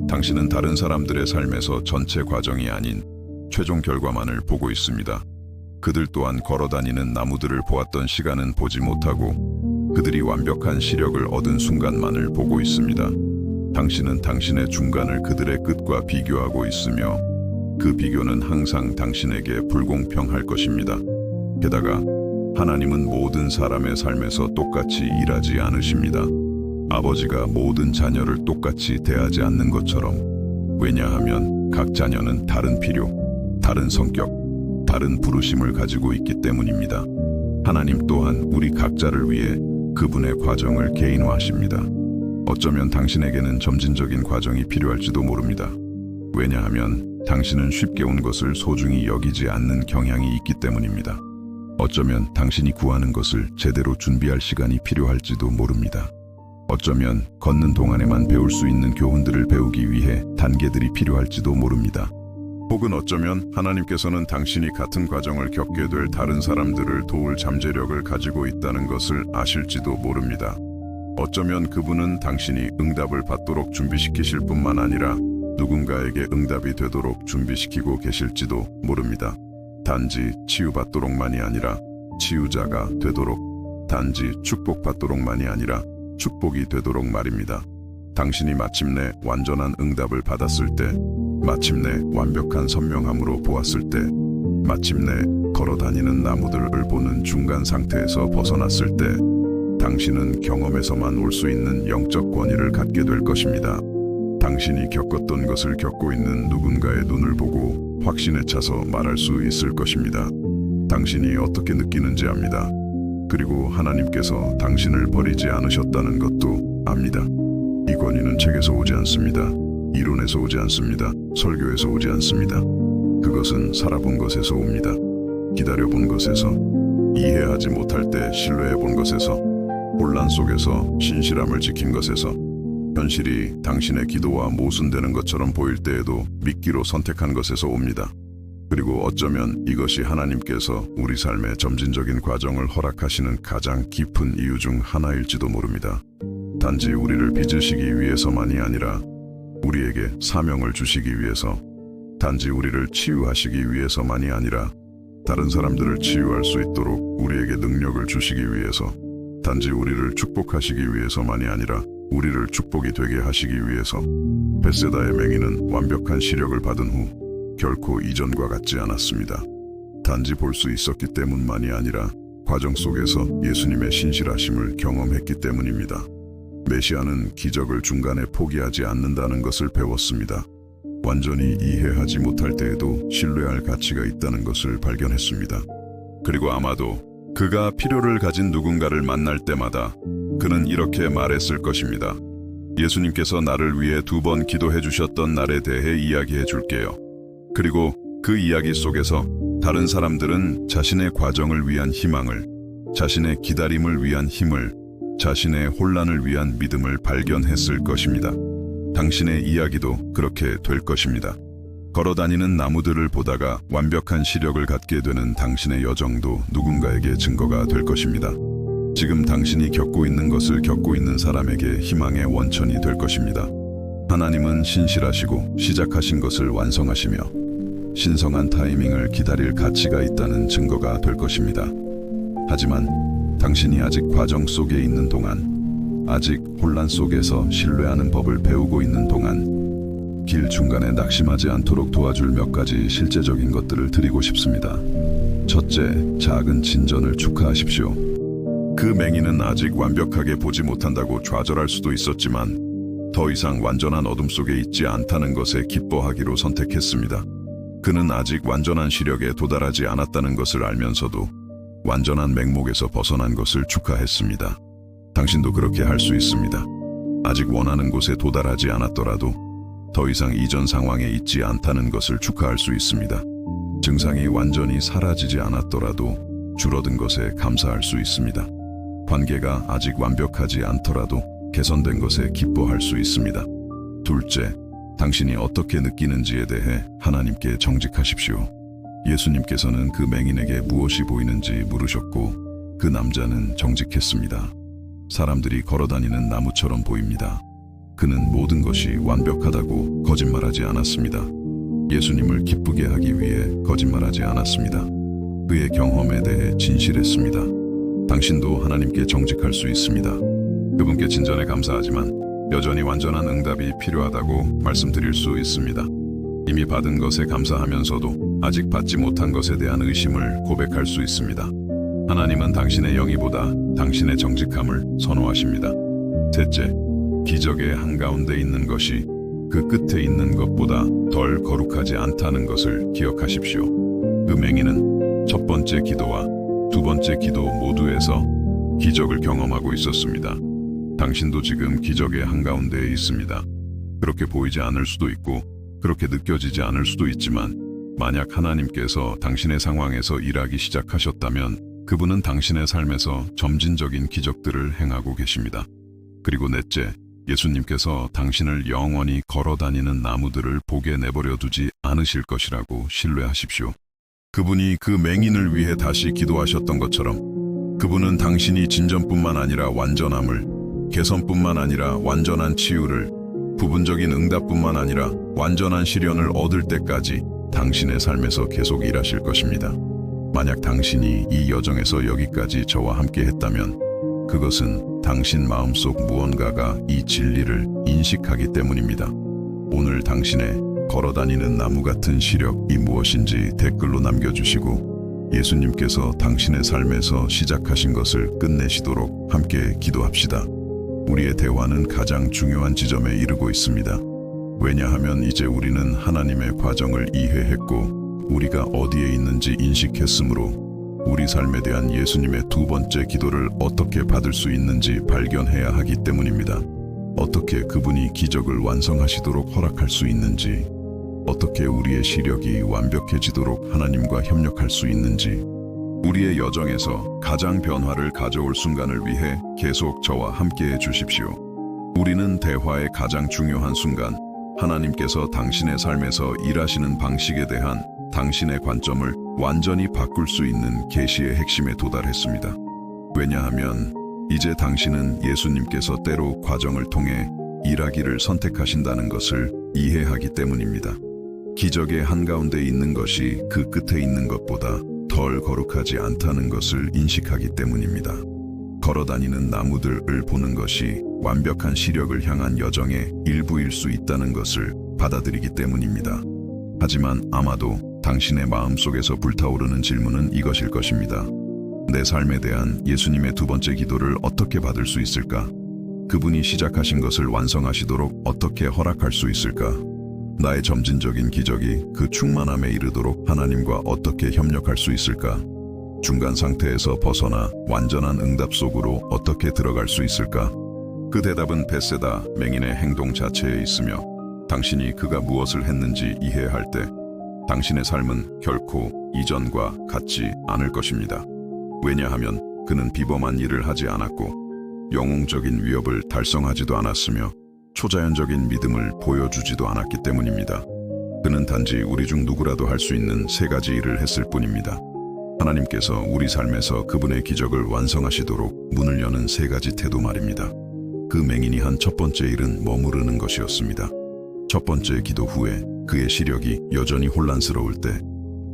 당신은 다른 사람들의 삶에서 전체 과정이 아닌 최종 결과만을 보고 있습니다. 그들 또한 걸어다니는 나무들을 보았던 시간은 보지 못하고 그들이 완벽한 시력을 얻은 순간만을 보고 있습니다. 당신은 당신의 중간을 그들의 끝과 비교하고 있으며 그 비교는 항상 당신에게 불공평할 것입니다. 게다가 하나님은 모든 사람의 삶에서 똑같이 일하지 않으십니다. 아버지가 모든 자녀를 똑같이 대하지 않는 것처럼. 왜냐하면 각 자녀는 다른 필요, 다른 성격, 다른 부르심을 가지고 있기 때문입니다. 하나님 또한 우리 각자를 위해 그분의 과정을 개인화하십니다. 어쩌면 당신에게는 점진적인 과정이 필요할지도 모릅니다. 왜냐하면 당신은 쉽게 온 것을 소중히 여기지 않는 경향이 있기 때문입니다. 어쩌면 당신이 구하는 것을 제대로 준비할 시간이 필요할지도 모릅니다. 어쩌면 걷는 동안에만 배울 수 있는 교훈들을 배우기 위해 단계들이 필요할지도 모릅니다. 혹은 어쩌면 하나님께서는 당신이 같은 과정을 겪게 될 다른 사람들을 도울 잠재력을 가지고 있다는 것을 아실지도 모릅니다. 어쩌면 그분은 당신이 응답을 받도록 준비시키실 뿐만 아니라 누군가에게 응답이 되도록 준비시키고 계실지도 모릅니다. 단지 치유받도록만이 아니라 치유자가 되도록, 단지 축복받도록만이 아니라 축복이 되도록 말입니다. 당신이 마침내 완전한 응답을 받았을 때, 마침내 완벽한 선명함으로 보았을 때, 마침내 걸어다니는 나무들을 보는 중간 상태에서 벗어났을 때, 당신은 경험에서만 올 수 있는 영적 권위를 갖게 될 것입니다. 당신이 겪었던 것을 겪고 있는 누군가의 눈을 보고 확신에 차서 말할 수 있을 것입니다. 당신이 어떻게 느끼는지 압니다. 그리고 하나님께서 당신을 버리지 않으셨다는 것도 압니다. 이 권위는 책에서 오지 않습니다. 이론에서 오지 않습니다. 설교에서 오지 않습니다. 그것은 살아본 것에서 옵니다. 기다려본 것에서, 이해하지 못할 때 신뢰해본 것에서, 혼란 속에서 신실함을 지킨 것에서, 현실이 당신의 기도와 모순되는 것처럼 보일 때에도 믿기로 선택한 것에서 옵니다. 그리고 어쩌면 이것이 하나님께서 우리 삶의 점진적인 과정을 허락하시는 가장 깊은 이유 중 하나일지도 모릅니다. 단지 우리를 빚으시기 위해서만이 아니라 우리에게 사명을 주시기 위해서, 단지 우리를 치유하시기 위해서만이 아니라 다른 사람들을 치유할 수 있도록 우리에게 능력을 주시기 위해서, 단지 우리를 축복하시기 위해서만이 아니라 우리를 축복이 되게 하시기 위해서. 벳세다의 맹인은 완벽한 시력을 받은 후 결코 이전과 같지 않았습니다. 단지 볼 수 있었기 때문만이 아니라 과정 속에서 예수님의 신실하심을 경험했기 때문입니다. 메시아는 기적을 중간에 포기하지 않는다는 것을 배웠습니다. 완전히 이해하지 못할 때에도 신뢰할 가치가 있다는 것을 발견했습니다. 그리고 아마도 그가 필요를 가진 누군가를 만날 때마다 그는 이렇게 말했을 것입니다. 예수님께서 나를 위해 2번 기도해 주셨던 날에 대해 이야기해 줄게요. 그리고 그 이야기 속에서 다른 사람들은 자신의 과정을 위한 희망을, 자신의 기다림을 위한 힘을, 자신의 혼란을 위한 믿음을 발견했을 것입니다. 당신의 이야기도 그렇게 될 것입니다. 걸어다니는 나무들을 보다가 완벽한 시력을 갖게 되는 당신의 여정도 누군가에게 증거가 될 것입니다. 지금 당신이 겪고 있는 것을 겪고 있는 사람에게 희망의 원천이 될 것입니다. 하나님은 신실하시고 시작하신 것을 완성하시며 신성한 타이밍을 기다릴 가치가 있다는 증거가 될 것입니다. 하지만 당신이 아직 과정 속에 있는 동안, 아직 혼란 속에서 신뢰하는 법을 배우고 있는 동안 길 중간에 낙심하지 않도록 도와줄 몇 가지 실제적인 것들을 드리고 싶습니다. 첫째, 작은 진전을 축하하십시오. 그 맹인은 아직 완벽하게 보지 못한다고 좌절할 수도 있었지만 더 이상 완전한 어둠 속에 있지 않다는 것에 기뻐하기로 선택했습니다. 그는 아직 완전한 시력에 도달하지 않았다는 것을 알면서도 완전한 맹목에서 벗어난 것을 축하했습니다. 당신도 그렇게 할 수 있습니다. 아직 원하는 곳에 도달하지 않았더라도 더 이상 이전 상황에 있지 않다는 것을 축하할 수 있습니다. 증상이 완전히 사라지지 않았더라도 줄어든 것에 감사할 수 있습니다. 관계가 아직 완벽하지 않더라도 개선된 것에 기뻐할 수 있습니다. 둘째, 당신이 어떻게 느끼는지에 대해 하나님께 정직하십시오. 예수님께서는 그 맹인에게 무엇이 보이는지 물으셨고 그 남자는 정직했습니다. 사람들이 걸어다니는 나무처럼 보입니다. 그는 모든 것이 완벽하다고 거짓말하지 않았습니다. 예수님을 기쁘게 하기 위해 거짓말하지 않았습니다. 그의 경험에 대해 진실했습니다. 당신도 하나님께 정직할 수 있습니다. 그분께 진전에 감사하지만 여전히 완전한 응답이 필요하다고 말씀드릴 수 있습니다. 이미 받은 것에 감사하면서도 아직 받지 못한 것에 대한 의심을 고백할 수 있습니다. 하나님은 당신의 영이보다 당신의 정직함을 선호하십니다. 셋째, 기적의 한가운데 있는 것이 그 끝에 있는 것보다 덜 거룩하지 않다는 것을 기억하십시오. 그 맹인은 첫 번째 기도와 두 번째 기도 모두에서 기적을 경험하고 있었습니다. 당신도 지금 기적의 한가운데에 있습니다. 그렇게 보이지 않을 수도 있고 그렇게 느껴지지 않을 수도 있지만 만약 하나님께서 당신의 상황에서 일하기 시작하셨다면 그분은 당신의 삶에서 점진적인 기적들을 행하고 계십니다. 그리고 넷째, 예수님께서 당신을 영원히 걸어다니는 나무들을 보게 내버려 두지 않으실 것이라고 신뢰하십시오. 그분이 그 맹인을 위해 다시 기도하셨던 것처럼 그분은 당신이 진전뿐만 아니라 완전함을, 개선뿐만 아니라 완전한 치유를, 부분적인 응답뿐만 아니라 완전한 시련을 얻을 때까지 당신의 삶에서 계속 일하실 것입니다. 만약 당신이 이 여정에서 여기까지 저와 함께 했다면 그것은 당신 마음속 무언가가 이 진리를 인식하기 때문입니다. 오늘 당신의 걸어다니는 나무 같은 시력이 무엇인지 댓글로 남겨주시고 예수님께서 당신의 삶에서 시작하신 것을 끝내시도록 함께 기도합시다. 우리의 대화는 가장 중요한 지점에 이르고 있습니다. 왜냐하면 이제 우리는 하나님의 과정을 이해했고 우리가 어디에 있는지 인식했으므로 우리 삶에 대한 예수님의 두 번째 기도를 어떻게 받을 수 있는지 발견해야 하기 때문입니다. 어떻게 그분이 기적을 완성하시도록 허락할 수 있는지, 어떻게 우리의 시력이 완벽해지도록 하나님과 협력할 수 있는지, 우리의 여정에서 가장 변화를 가져올 순간을 위해 계속 저와 함께 해 주십시오. 우리는 대화의 가장 중요한 순간, 하나님께서 당신의 삶에서 일하시는 방식에 대한 당신의 관점을 완전히 바꿀 수 있는 계시의 핵심에 도달했습니다. 왜냐하면 이제 당신은 예수님께서 때로 과정을 통해 일하기를 선택하신다는 것을 이해하기 때문입니다. 기적의 한가운데 있는 것이 그 끝에 있는 것보다 덜 거룩하지 않다는 것을 인식하기 때문입니다. 걸어다니는 나무들을 보는 것이 완벽한 시력을 향한 여정의 일부일 수 있다는 것을 받아들이기 때문입니다. 하지만 아마도 당신의 마음속에서 불타오르는 질문은 이것일 것입니다. 내 삶에 대한 예수님의 두 번째 기도를 어떻게 받을 수 있을까? 그분이 시작하신 것을 완성하시도록 어떻게 허락할 수 있을까? 나의 점진적인 기적이 그 충만함에 이르도록 하나님과 어떻게 협력할 수 있을까? 중간 상태에서 벗어나 완전한 응답 속으로 어떻게 들어갈 수 있을까? 그 대답은 벳세다 맹인의 행동 자체에 있으며 당신이 그가 무엇을 했는지 이해할 때 당신의 삶은 결코 이전과 같지 않을 것입니다. 왜냐하면 그는 비범한 일을 하지 않았고 영웅적인 위협을 달성하지도 않았으며 초자연적인 믿음을 보여주지도 않았기 때문입니다. 그는 단지 우리 중 누구라도 할 수 있는 세 가지 일을 했을 뿐입니다. 하나님께서 우리 삶에서 그분의 기적을 완성하시도록 문을 여는 세 가지 태도 말입니다. 그 맹인이 한 첫 번째 일은 머무르는 것이었습니다. 첫 번째 기도 후에 그의 시력이 여전히 혼란스러울 때,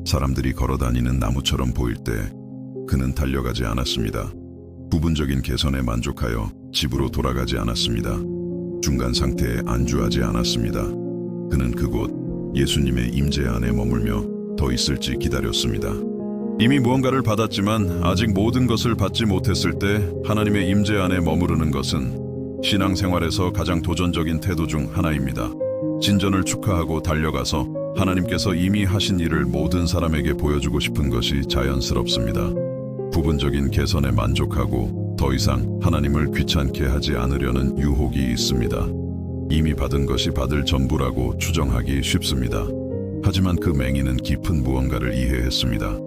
사람들이 걸어다니는 나무처럼 보일 때 그는 달려가지 않았습니다. 부분적인 개선에 만족하여 집으로 돌아가지 않았습니다. 중간 상태에 안주하지 않았습니다. 그는 그곳 예수님의 임재 안에 머물며 더 있을지 기다렸습니다. 이미 무언가를 받았지만 아직 모든 것을 받지 못했을 때 하나님의 임재 안에 머무르는 것은 신앙생활에서 가장 도전적인 태도 중 하나입니다. 진전을 축하하고 달려가서 하나님께서 이미 하신 일을 모든 사람에게 보여주고 싶은 것이 자연스럽습니다. 부분적인 개선에 만족하고 더 이상 하나님을 귀찮게 하지 않으려는 유혹이 있습니다. 이미 받은 것이 받을 전부라고 추정하기 쉽습니다. 하지만 그 맹인은 깊은 무언가를 이해했습니다.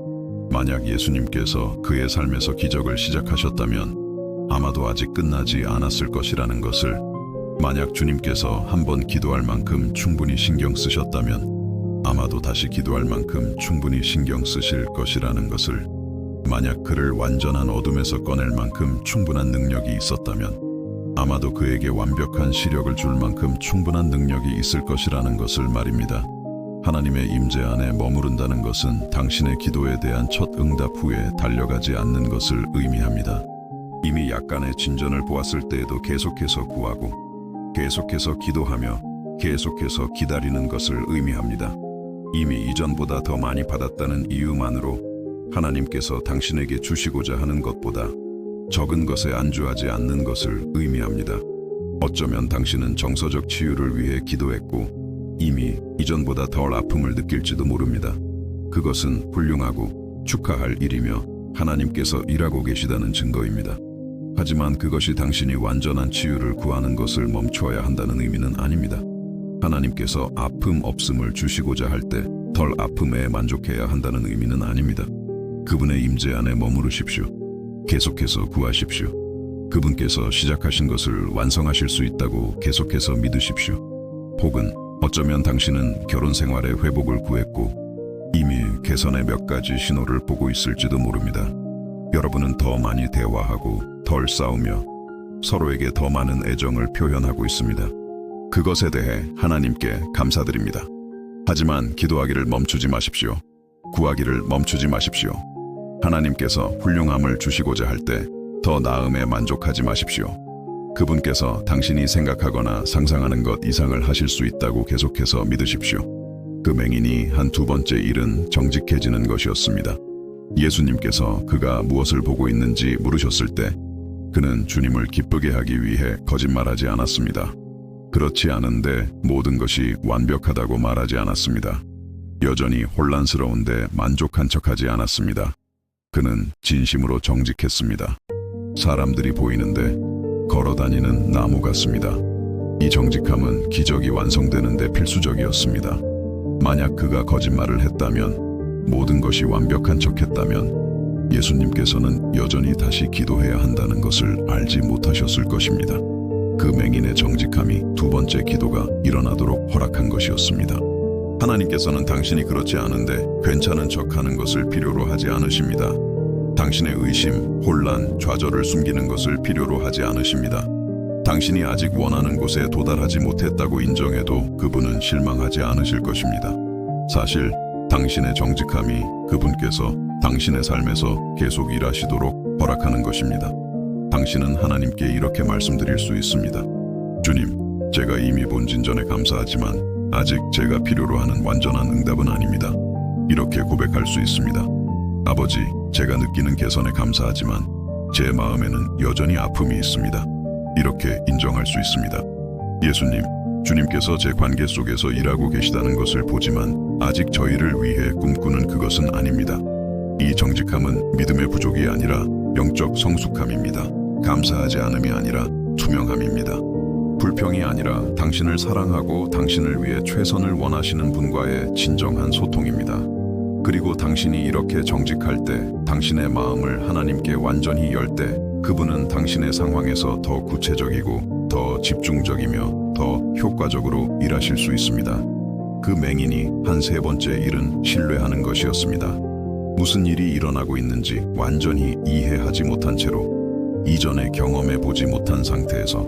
만약 예수님께서 그의 삶에서 기적을 시작하셨다면 아마도 아직 끝나지 않았을 것이라는 것을, 만약 주님께서 한번 기도할 만큼 충분히 신경 쓰셨다면 아마도 다시 기도할 만큼 충분히 신경 쓰실 것이라는 것을, 만약 그를 완전한 어둠에서 꺼낼 만큼 충분한 능력이 있었다면 아마도 그에게 완벽한 시력을 줄 만큼 충분한 능력이 있을 것이라는 것을 말입니다. 하나님의 임재 안에 머무른다는 것은 당신의 기도에 대한 첫 응답 후에 달려가지 않는 것을 의미합니다. 이미 약간의 진전을 보았을 때에도 계속해서 구하고 계속해서 기도하며 계속해서 기다리는 것을 의미합니다. 이미 이전보다 더 많이 받았다는 이유만으로 하나님께서 당신에게 주시고자 하는 것보다 적은 것에 안주하지 않는 것을 의미합니다. 어쩌면 당신은 정서적 치유를 위해 기도했고 이미 이전보다 덜 아픔을 느낄지도 모릅니다. 그것은 훌륭하고 축하할 일이며 하나님께서 일하고 계시다는 증거입니다. 하지만 그것이 당신이 완전한 치유를 구하는 것을 멈춰야 한다는 의미는 아닙니다. 하나님께서 아픔 없음을 주시고자 할 때 덜 아픔에 만족해야 한다는 의미는 아닙니다. 그분의 임재 안에 머무르십시오. 계속해서 구하십시오. 그분께서 시작하신 것을 완성하실 수 있다고 계속해서 믿으십시오. 혹은 어쩌면 당신은 결혼 생활의 회복을 구했고 이미 개선의 몇 가지 신호를 보고 있을지도 모릅니다. 여러분은 더 많이 대화하고 덜 싸우며 서로에게 더 많은 애정을 표현하고 있습니다. 그것에 대해 하나님께 감사드립니다. 하지만 기도하기를 멈추지 마십시오. 구하기를 멈추지 마십시오. 하나님께서 훌륭함을 주시고자 할 때 더 나음에 만족하지 마십시오. 그분께서 당신이 생각하거나 상상하는 것 이상을 하실 수 있다고 계속해서 믿으십시오. 그 맹인이 한 두 번째 일은 정직해지는 것이었습니다. 예수님께서 그가 무엇을 보고 있는지 물으셨을 때 그는 주님을 기쁘게 하기 위해 거짓말하지 않았습니다. 그렇지 않은데 모든 것이 완벽하다고 말하지 않았습니다. 여전히 혼란스러운데 만족한 척하지 않았습니다. 그는 진심으로 정직했습니다. 사람들이 보이는데 걸어다니는 나무 같습니다. 이 정직함은 기적이 완성되는데 필수적이었습니다. 만약 그가 거짓말을 했다면, 모든 것이 완벽한 척했다면 예수님께서는 여전히 다시 기도해야 한다는 것을 알지 못하셨을 것입니다. 그 맹인의 정직함이 두 번째 기도가 일어나도록 허락한 것이었습니다. 하나님께서는 당신이 그렇지 않은데 괜찮은 척하는 것을 필요로 하지 않으십니다. 당신의 의심, 혼란, 좌절을 숨기는 것을 필요로 하지 않으십니다. 당신이 아직 원하는 곳에 도달하지 못했다고 인정해도 그분은 실망하지 않으실 것입니다. 사실 당신의 정직함이 그분께서 당신의 삶에서 계속 일하시도록 허락하는 것입니다. 당신은 하나님께 이렇게 말씀드릴 수 있습니다. 주님, 제가 이미 본진 전에 감사하지만 아직 제가 필요로 하는 완전한 응답은 아닙니다. 이렇게 고백할 수 있습니다. 아버지, 제가 느끼는 개선에 감사하지만 제 마음에는 여전히 아픔이 있습니다. 이렇게 인정할 수 있습니다. 예수님, 주님께서 제 관계 속에서 일하고 계시다는 것을 보지만 아직 저희를 위해 꿈꾸는 그것은 아닙니다. 이 정직함은 믿음의 부족이 아니라 영적 성숙함입니다. 감사하지 않음이 아니라 투명함입니다. 불평이 아니라 당신을 사랑하고 당신을 위해 최선을 원하시는 분과의 진정한 소통입니다. 그리고 당신이 이렇게 정직할 때, 당신의 마음을 하나님께 완전히 열 때, 그분은 당신의 상황에서 더 구체적이고 더 집중적이며 더 효과적으로 일하실 수 있습니다. 그 맹인이 한 세 번째 일은 신뢰하는 것이었습니다. 무슨 일이 일어나고 있는지 완전히 이해하지 못한 채로 이전에 경험해 보지 못한 상태에서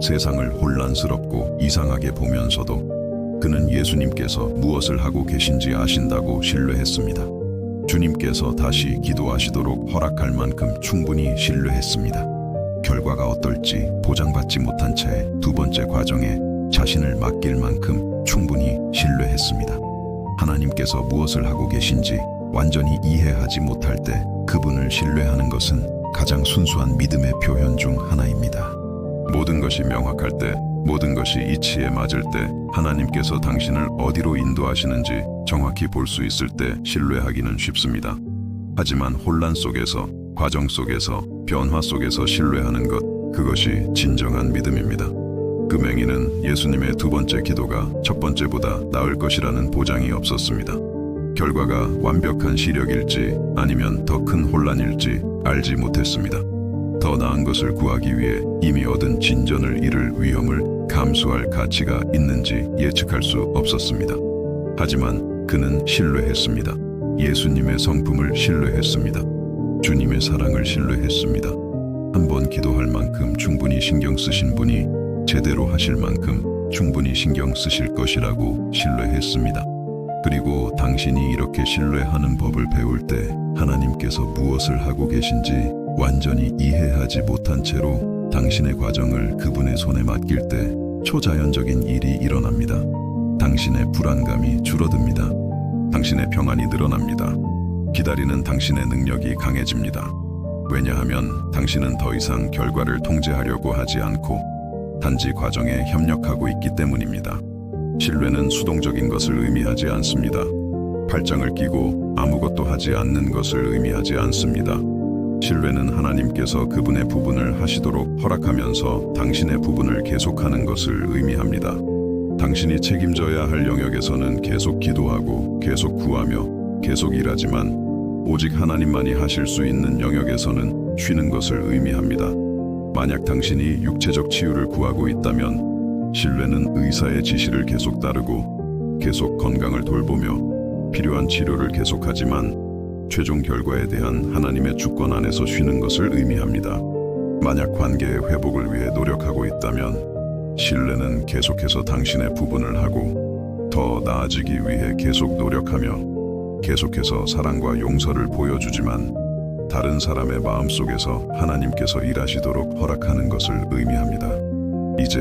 세상을 혼란스럽고 이상하게 보면서도 그는 예수님께서 무엇을 하고 계신지 아신다고 신뢰했습니다. 주님께서 다시 기도하시도록 허락할 만큼 충분히 신뢰했습니다. 결과가 어떨지 보장받지 못한 채 두 번째 과정에 자신을 맡길 만큼 충분히 신뢰했습니다. 하나님께서 무엇을 하고 계신지 완전히 이해하지 못할 때 그분을 신뢰하는 것은 가장 순수한 믿음의 표현 중 하나입니다. 모든 것이 명확할 때, 모든 것이 이치에 맞을 때, 하나님께서 당신을 어디로 인도하시는지 정확히 볼 수 있을 때 신뢰하기는 쉽습니다. 하지만 혼란 속에서, 과정 속에서, 변화 속에서 신뢰하는 것, 그것이 진정한 믿음입니다. 그 맹인은 예수님의 두 번째 기도가 첫 번째보다 나을 것이라는 보장이 없었습니다. 결과가 완벽한 시력일지 아니면 더 큰 혼란일지 알지 못했습니다. 더 나은 것을 구하기 위해 이미 얻은 진전을 잃을 위험을 감수할 가치가 있는지 예측할 수 없었습니다. 하지만 그는 신뢰했습니다. 예수님의 성품을 신뢰했습니다. 주님의 사랑을 신뢰했습니다. 한 번 기도할 만큼 충분히 신경 쓰신 분이 제대로 하실 만큼 충분히 신경 쓰실 것이라고 신뢰했습니다. 그리고 당신이 이렇게 신뢰하는 법을 배울 때 하나님께서 무엇을 하고 계신지 완전히 이해하지 못한 채로 당신의 과정을 그분의 손에 맡길 때 초자연적인 일이 일어납니다. 당신의 불안감이 줄어듭니다. 당신의 평안이 늘어납니다. 기다리는 당신의 능력이 강해집니다. 왜냐하면 당신은 더 이상 결과를 통제하려고 하지 않고 단지 과정에 협력하고 있기 때문입니다. 신뢰는 수동적인 것을 의미하지 않습니다. 팔짱을 끼고 아무것도 하지 않는 것을 의미하지 않습니다. 신뢰는 하나님께서 그분의 부분을 하시도록 허락하면서 당신의 부분을 계속하는 것을 의미합니다. 당신이 책임져야 할 영역에서는 계속 기도하고 계속 구하며 계속 일하지만 오직 하나님만이 하실 수 있는 영역에서는 쉬는 것을 의미합니다. 만약 당신이 육체적 치유를 구하고 있다면 신뢰는 의사의 지시를 계속 따르고 계속 건강을 돌보며 필요한 치료를 계속하지만 최종 결과에 대한 하나님의 주권 안에서 쉬는 것을 의미합니다. 만약 관계의 회복을 위해 노력하고 있다면 신뢰는 계속해서 당신의 부분을 하고 더 나아지기 위해 계속 노력하며 계속해서 사랑과 용서를 보여주지만 다른 사람의 마음속에서 하나님께서 일하시도록 허락하는 것을 의미합니다. 이제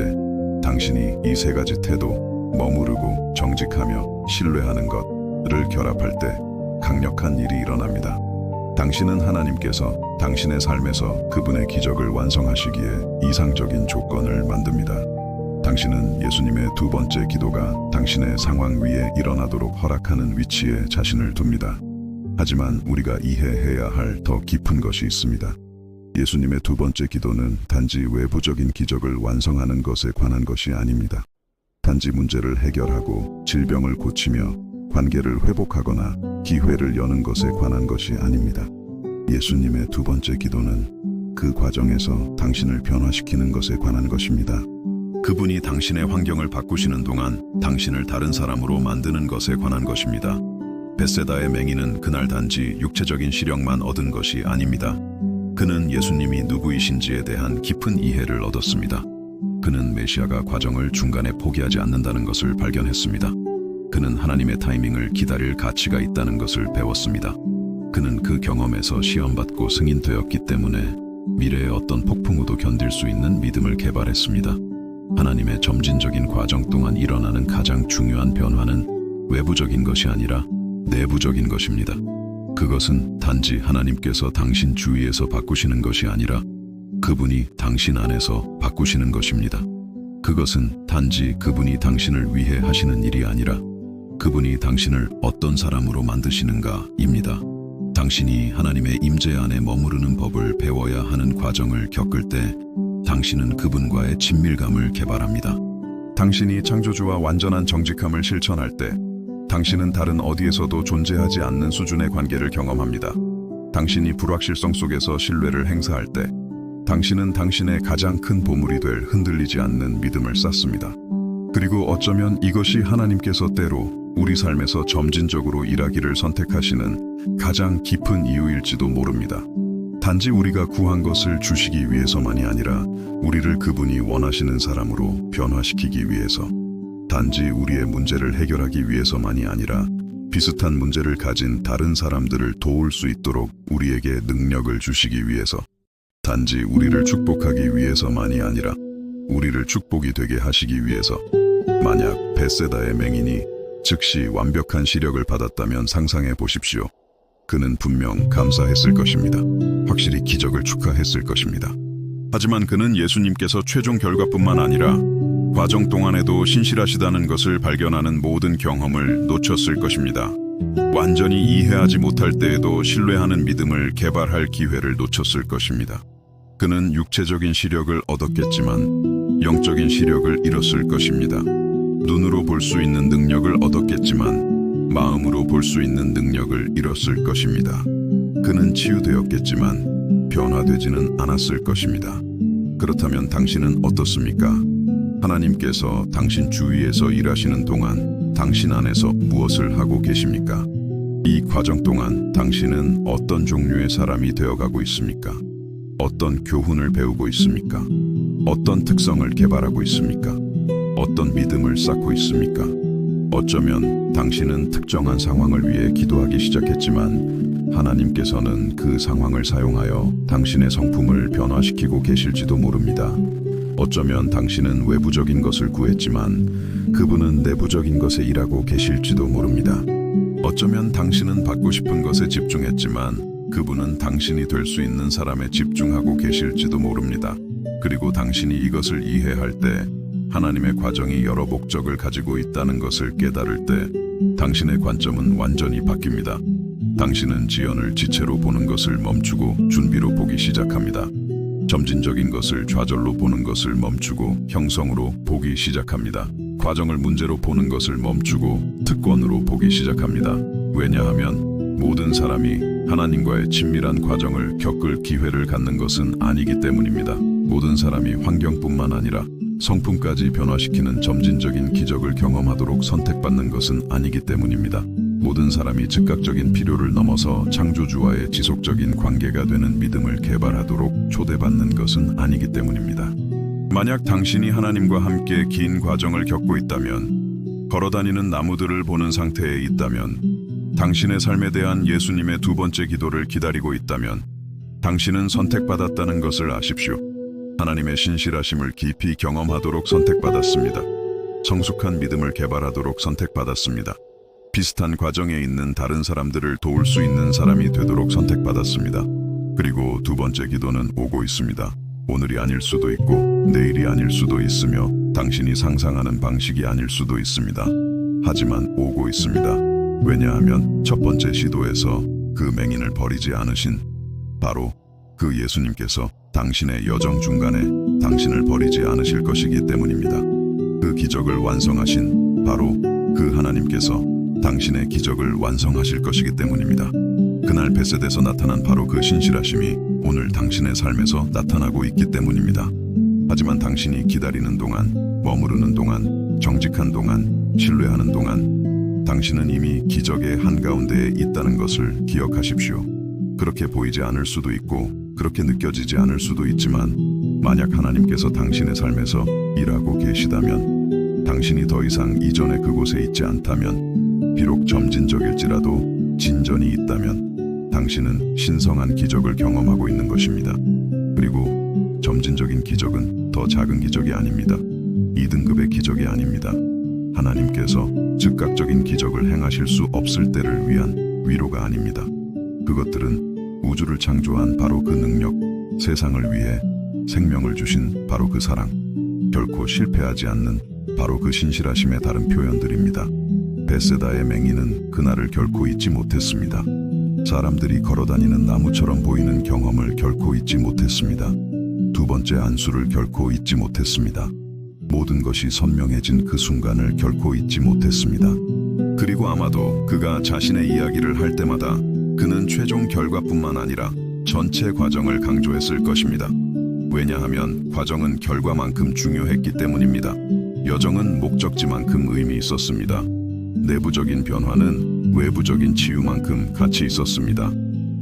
당신이 이 세 가지 태도, 머무르고 정직하며 신뢰하는 것을 결합할 때 강력한 일이 일어납니다. 당신은 하나님께서 당신의 삶에서 그분의 기적을 완성하시기에 이상적인 조건을 만듭니다. 당신은 예수님의 두 번째 기도가 당신의 상황 위에 일어나도록 허락하는 위치에 자신을 둡니다. 하지만 우리가 이해해야 할 더 깊은 것이 있습니다. 예수님의 두 번째 기도는 단지 외부적인 기적을 완성하는 것에 관한 것이 아닙니다. 단지 문제를 해결하고 질병을 고치며 관계를 회복하거나 기회를 여는 것에 관한 것이 아닙니다. 예수님의 두 번째 기도는 그 과정에서 당신을 변화시키는 것에 관한 것입니다. 그분이 당신의 환경을 바꾸시는 동안 당신을 다른 사람으로 만드는 것에 관한 것입니다. 벳세다의 맹인은 그날 단지 육체적인 시력만 얻은 것이 아닙니다. 그는 예수님이 누구이신지에 대한 깊은 이해를 얻었습니다. 그는 메시아가 과정을 중간에 포기하지 않는다는 것을 발견했습니다. 그는 하나님의 타이밍을 기다릴 가치가 있다는 것을 배웠습니다. 그는 그 경험에서 시험받고 승인되었기 때문에 미래의 어떤 폭풍우도 견딜 수 있는 믿음을 개발했습니다. 하나님의 점진적인 과정 동안 일어나는 가장 중요한 변화는 외부적인 것이 아니라 내부적인 것입니다. 그것은 단지 하나님께서 당신 주위에서 바꾸시는 것이 아니라 그분이 당신 안에서 바꾸시는 것입니다. 그것은 단지 그분이 당신을 위해 하시는 일이 아니라 그분이 당신을 어떤 사람으로 만드시는가입니다. 당신이 하나님의 임재 안에 머무르는 법을 배워야 하는 과정을 겪을 때 당신은 그분과의 친밀감을 개발합니다. 당신이 창조주와 완전한 정직함을 실천할 때 당신은 다른 어디에서도 존재하지 않는 수준의 관계를 경험합니다. 당신이 불확실성 속에서 신뢰를 행사할 때 당신은 당신의 가장 큰 보물이 될 흔들리지 않는 믿음을 쌓습니다. 그리고 어쩌면 이것이 하나님께서 때로 우리 삶에서 점진적으로 일하기를 선택하시는 가장 깊은 이유일지도 모릅니다. 단지 우리가 구한 것을 주시기 위해서만이 아니라 우리를 그분이 원하시는 사람으로 변화시키기 위해서, 단지 우리의 문제를 해결하기 위해서만이 아니라 비슷한 문제를 가진 다른 사람들을 도울 수 있도록 우리에게 능력을 주시기 위해서, 단지 우리를 축복하기 위해서만이 아니라 우리를 축복이 되게 하시기 위해서. 만약 벳세다의 맹인이 즉시 완벽한 시력을 받았다면 상상해 보십시오. 그는 분명 감사했을 것입니다. 확실히 기적을 축하했을 것입니다. 하지만 그는 예수님께서 최종 결과뿐만 아니라 과정 동안에도 신실하시다는 것을 발견하는 모든 경험을 놓쳤을 것입니다. 완전히 이해하지 못할 때에도 신뢰하는 믿음을 개발할 기회를 놓쳤을 것입니다. 그는 육체적인 시력을 얻었겠지만 영적인 시력을 잃었을 것입니다. 눈으로 볼 수 있는 능력을 얻었겠지만 마음으로 볼 수 있는 능력을 잃었을 것입니다. 그는 치유되었겠지만 변화되지는 않았을 것입니다. 그렇다면 당신은 어떻습니까? 하나님께서 당신 주위에서 일하시는 동안 당신 안에서 무엇을 하고 계십니까? 이 과정 동안 당신은 어떤 종류의 사람이 되어가고 있습니까? 어떤 교훈을 배우고 있습니까? 어떤 특성을 개발하고 있습니까? 어떤 믿음을 쌓고 있습니까? 어쩌면 당신은 특정한 상황을 위해 기도하기 시작했지만 하나님께서는 그 상황을 사용하여 당신의 성품을 변화시키고 계실지도 모릅니다. 어쩌면 당신은 외부적인 것을 구했지만 그분은 내부적인 것에 일하고 계실지도 모릅니다. 어쩌면 당신은 받고 싶은 것에 집중했지만 그분은 당신이 될 수 있는 사람에 집중하고 계실지도 모릅니다. 그리고 당신이 이것을 이해할 때 하나님의 과정이 여러 목적을 가지고 있다는 것을 깨달을 때 당신의 관점은 완전히 바뀝니다. 당신은 지연을 지체로 보는 것을 멈추고 준비로 보기 시작합니다. 점진적인 것을 좌절로 보는 것을 멈추고 형성으로 보기 시작합니다. 과정을 문제로 보는 것을 멈추고 특권으로 보기 시작합니다. 왜냐하면 모든 사람이 하나님과의 친밀한 과정을 겪을 기회를 갖는 것은 아니기 때문입니다. 모든 사람이 환경뿐만 아니라 성품까지 변화시키는 점진적인 기적을 경험하도록 선택받는 것은 아니기 때문입니다. 모든 사람이 즉각적인 필요를 넘어서 창조주와의 지속적인 관계가 되는 믿음을 개발하도록 초대받는 것은 아니기 때문입니다. 만약 당신이 하나님과 함께 긴 과정을 겪고 있다면, 걸어다니는 나무들을 보는 상태에 있다면, 당신의 삶에 대한 예수님의 두 번째 기도를 기다리고 있다면 당신은 선택받았다는 것을 아십시오. 하나님의 신실하심을 깊이 경험하도록 선택받았습니다. 성숙한 믿음을 개발하도록 선택받았습니다. 비슷한 과정에 있는 다른 사람들을 도울 수 있는 사람이 되도록 선택받았습니다. 그리고 두 번째 기도는 오고 있습니다. 오늘이 아닐 수도 있고 내일이 아닐 수도 있으며 당신이 상상하는 방식이 아닐 수도 있습니다. 하지만 오고 있습니다. 왜냐하면 첫 번째 시도에서 그 맹인을 버리지 않으신 바로 그 예수님께서 당신의 여정 중간에 당신을 버리지 않으실 것이기 때문입니다. 그 기적을 완성하신 바로 그 하나님께서 당신의 기적을 완성하실 것이기 때문입니다. 그날 벳세다에서 나타난 바로 그 신실하심이 오늘 당신의 삶에서 나타나고 있기 때문입니다. 하지만 당신이 기다리는 동안, 머무르는 동안, 정직한 동안, 신뢰하는 동안 당신은 이미 기적의 한가운데에 있다는 것을 기억하십시오. 그렇게 보이지 않을 수도 있고 그렇게 느껴지지 않을 수도 있지만 만약 하나님께서 당신의 삶에서 일하고 계시다면 당신이 더 이상 이전의 그곳에 있지 않다면, 비록 점진적일지라도 진전이 있다면 당신은 신성한 기적을 경험하고 있는 것입니다. 그리고 점진적인 기적은 더 작은 기적이 아닙니다. 2등급의 기적이 아닙니다. 하나님께서 즉각적인 기적을 행하실 수 없을 때를 위한 위로가 아닙니다. 그것들은 우주를 창조한 바로 그 능력, 세상을 위해 생명을 주신 바로 그 사랑, 결코 실패하지 않는 바로 그 신실하심의 다른 표현들입니다. 베세다의 맹인은 그날을 결코 잊지 못했습니다. 사람들이 걸어다니는 나무처럼 보이는 경험을 결코 잊지 못했습니다. 두 번째 안수를 결코 잊지 못했습니다. 모든 것이 선명해진 그 순간을 결코 잊지 못했습니다. 그리고 아마도 그가 자신의 이야기를 할 때마다 그는 최종 결과뿐만 아니라 전체 과정을 강조했을 것입니다. 왜냐하면 과정은 결과만큼 중요했기 때문입니다. 여정은 목적지만큼 의미 있었습니다. 내부적인 변화는 외부적인 치유만큼 가치 있었습니다.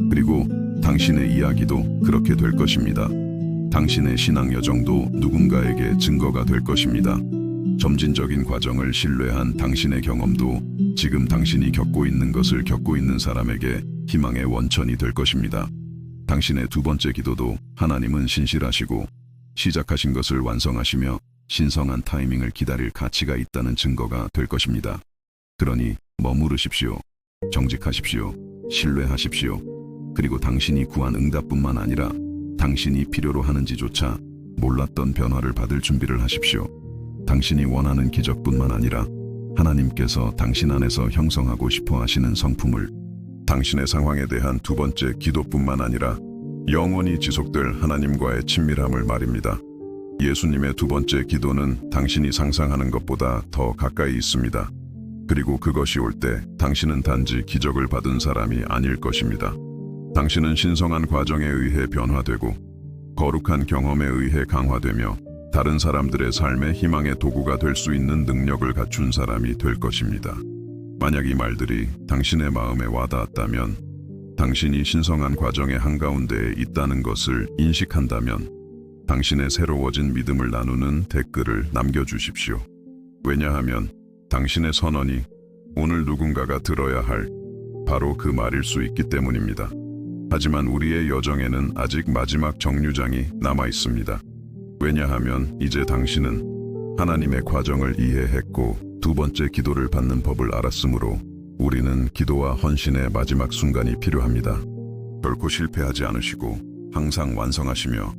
그리고 당신의 이야기도 그렇게 될 것입니다. 당신의 신앙 여정도 누군가에게 증거가 될 것입니다. 점진적인 과정을 신뢰한 당신의 경험도 지금 당신이 겪고 있는 것을 겪고 있는 사람에게 희망의 원천이 될 것입니다. 당신의 두 번째 기도도 하나님은 신실하시고 시작하신 것을 완성하시며 신성한 타이밍을 기다릴 가치가 있다는 증거가 될 것입니다. 그러니 머무르십시오. 정직하십시오. 신뢰하십시오. 그리고 당신이 구한 응답뿐만 아니라 당신이 필요로 하는지조차 몰랐던 변화를 받을 준비를 하십시오. 당신이 원하는 기적뿐만 아니라 하나님께서 당신 안에서 형성하고 싶어 하시는 성품을, 당신의 상황에 대한 두 번째 기도뿐만 아니라 영원히 지속될 하나님과의 친밀함을 말입니다. 예수님의 두 번째 기도는 당신이 상상하는 것보다 더 가까이 있습니다. 그리고 그것이 올 때 당신은 단지 기적을 받은 사람이 아닐 것입니다. 당신은 신성한 과정에 의해 변화되고 거룩한 경험에 의해 강화되며 다른 사람들의 삶의 희망의 도구가 될 수 있는 능력을 갖춘 사람이 될 것입니다. 만약 이 말들이 당신의 마음에 와닿았다면, 당신이 신성한 과정의 한가운데에 있다는 것을 인식한다면 당신의 새로워진 믿음을 나누는 댓글을 남겨주십시오. 왜냐하면 당신의 선언이 오늘 누군가가 들어야 할 바로 그 말일 수 있기 때문입니다. 하지만 우리의 여정에는 아직 마지막 정류장이 남아 있습니다. 왜냐하면 이제 당신은 하나님의 과정을 이해했고 두 번째 기도를 받는 법을 알았으므로 우리는 기도와 헌신의 마지막 순간이 필요합니다. 결코 실패하지 않으시고 항상 완성하시며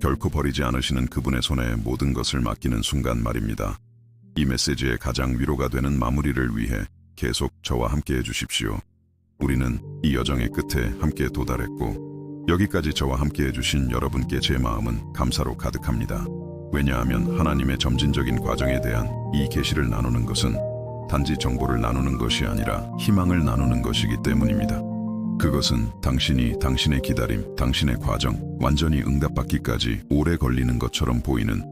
결코 버리지 않으시는 그분의 손에 모든 것을 맡기는 순간 말입니다. 이 메시지의 가장 위로가 되는 마무리를 위해 계속 저와 함께 해주십시오. 우리는 이 여정의 끝에 함께 도달했고 여기까지 저와 함께 해주신 여러분께 제 마음은 감사로 가득합니다. 왜냐하면 하나님의 점진적인 과정에 대한 이 계시를 나누는 것은 단지 정보를 나누는 것이 아니라 희망을 나누는 것이기 때문입니다. 그것은 당신이 당신의 기다림, 당신의 과정, 완전히 응답받기까지 오래 걸리는 것처럼 보이는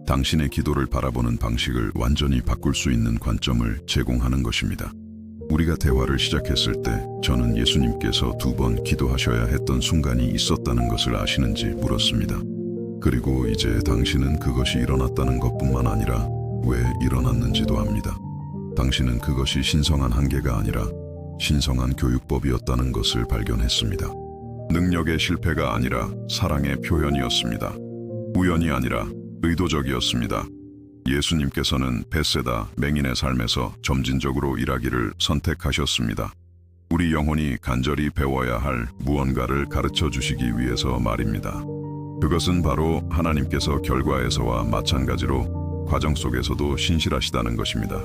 당신의 기도를 바라보는 방식을 완전히 바꿀 수 있는 관점을 제공하는 것입니다. 우리가 대화를 시작했을 때 저는 예수님께서 2번 기도하셔야 했던 순간이 있었다는 것을 아시는지 물었습니다. 그리고 이제 당신은 그것이 일어났다는 것뿐만 아니라 왜 일어났는지도 압니다. 당신은 그것이 신성한 한계가 아니라 신성한 교육법이었다는 것을 발견했습니다. 능력의 실패가 아니라 사랑의 표현이었습니다. 우연이 아니라 의도적이었습니다. 예수님께서는 베세다 맹인의 삶에서 점진적으로 일하기를 선택하셨습니다. 우리 영혼이 간절히 배워야 할 무언가를 가르쳐 주시기 위해서 말입니다. 그것은 바로 하나님께서 결과에서와 마찬가지로 과정 속에서도 신실하시다는 것입니다.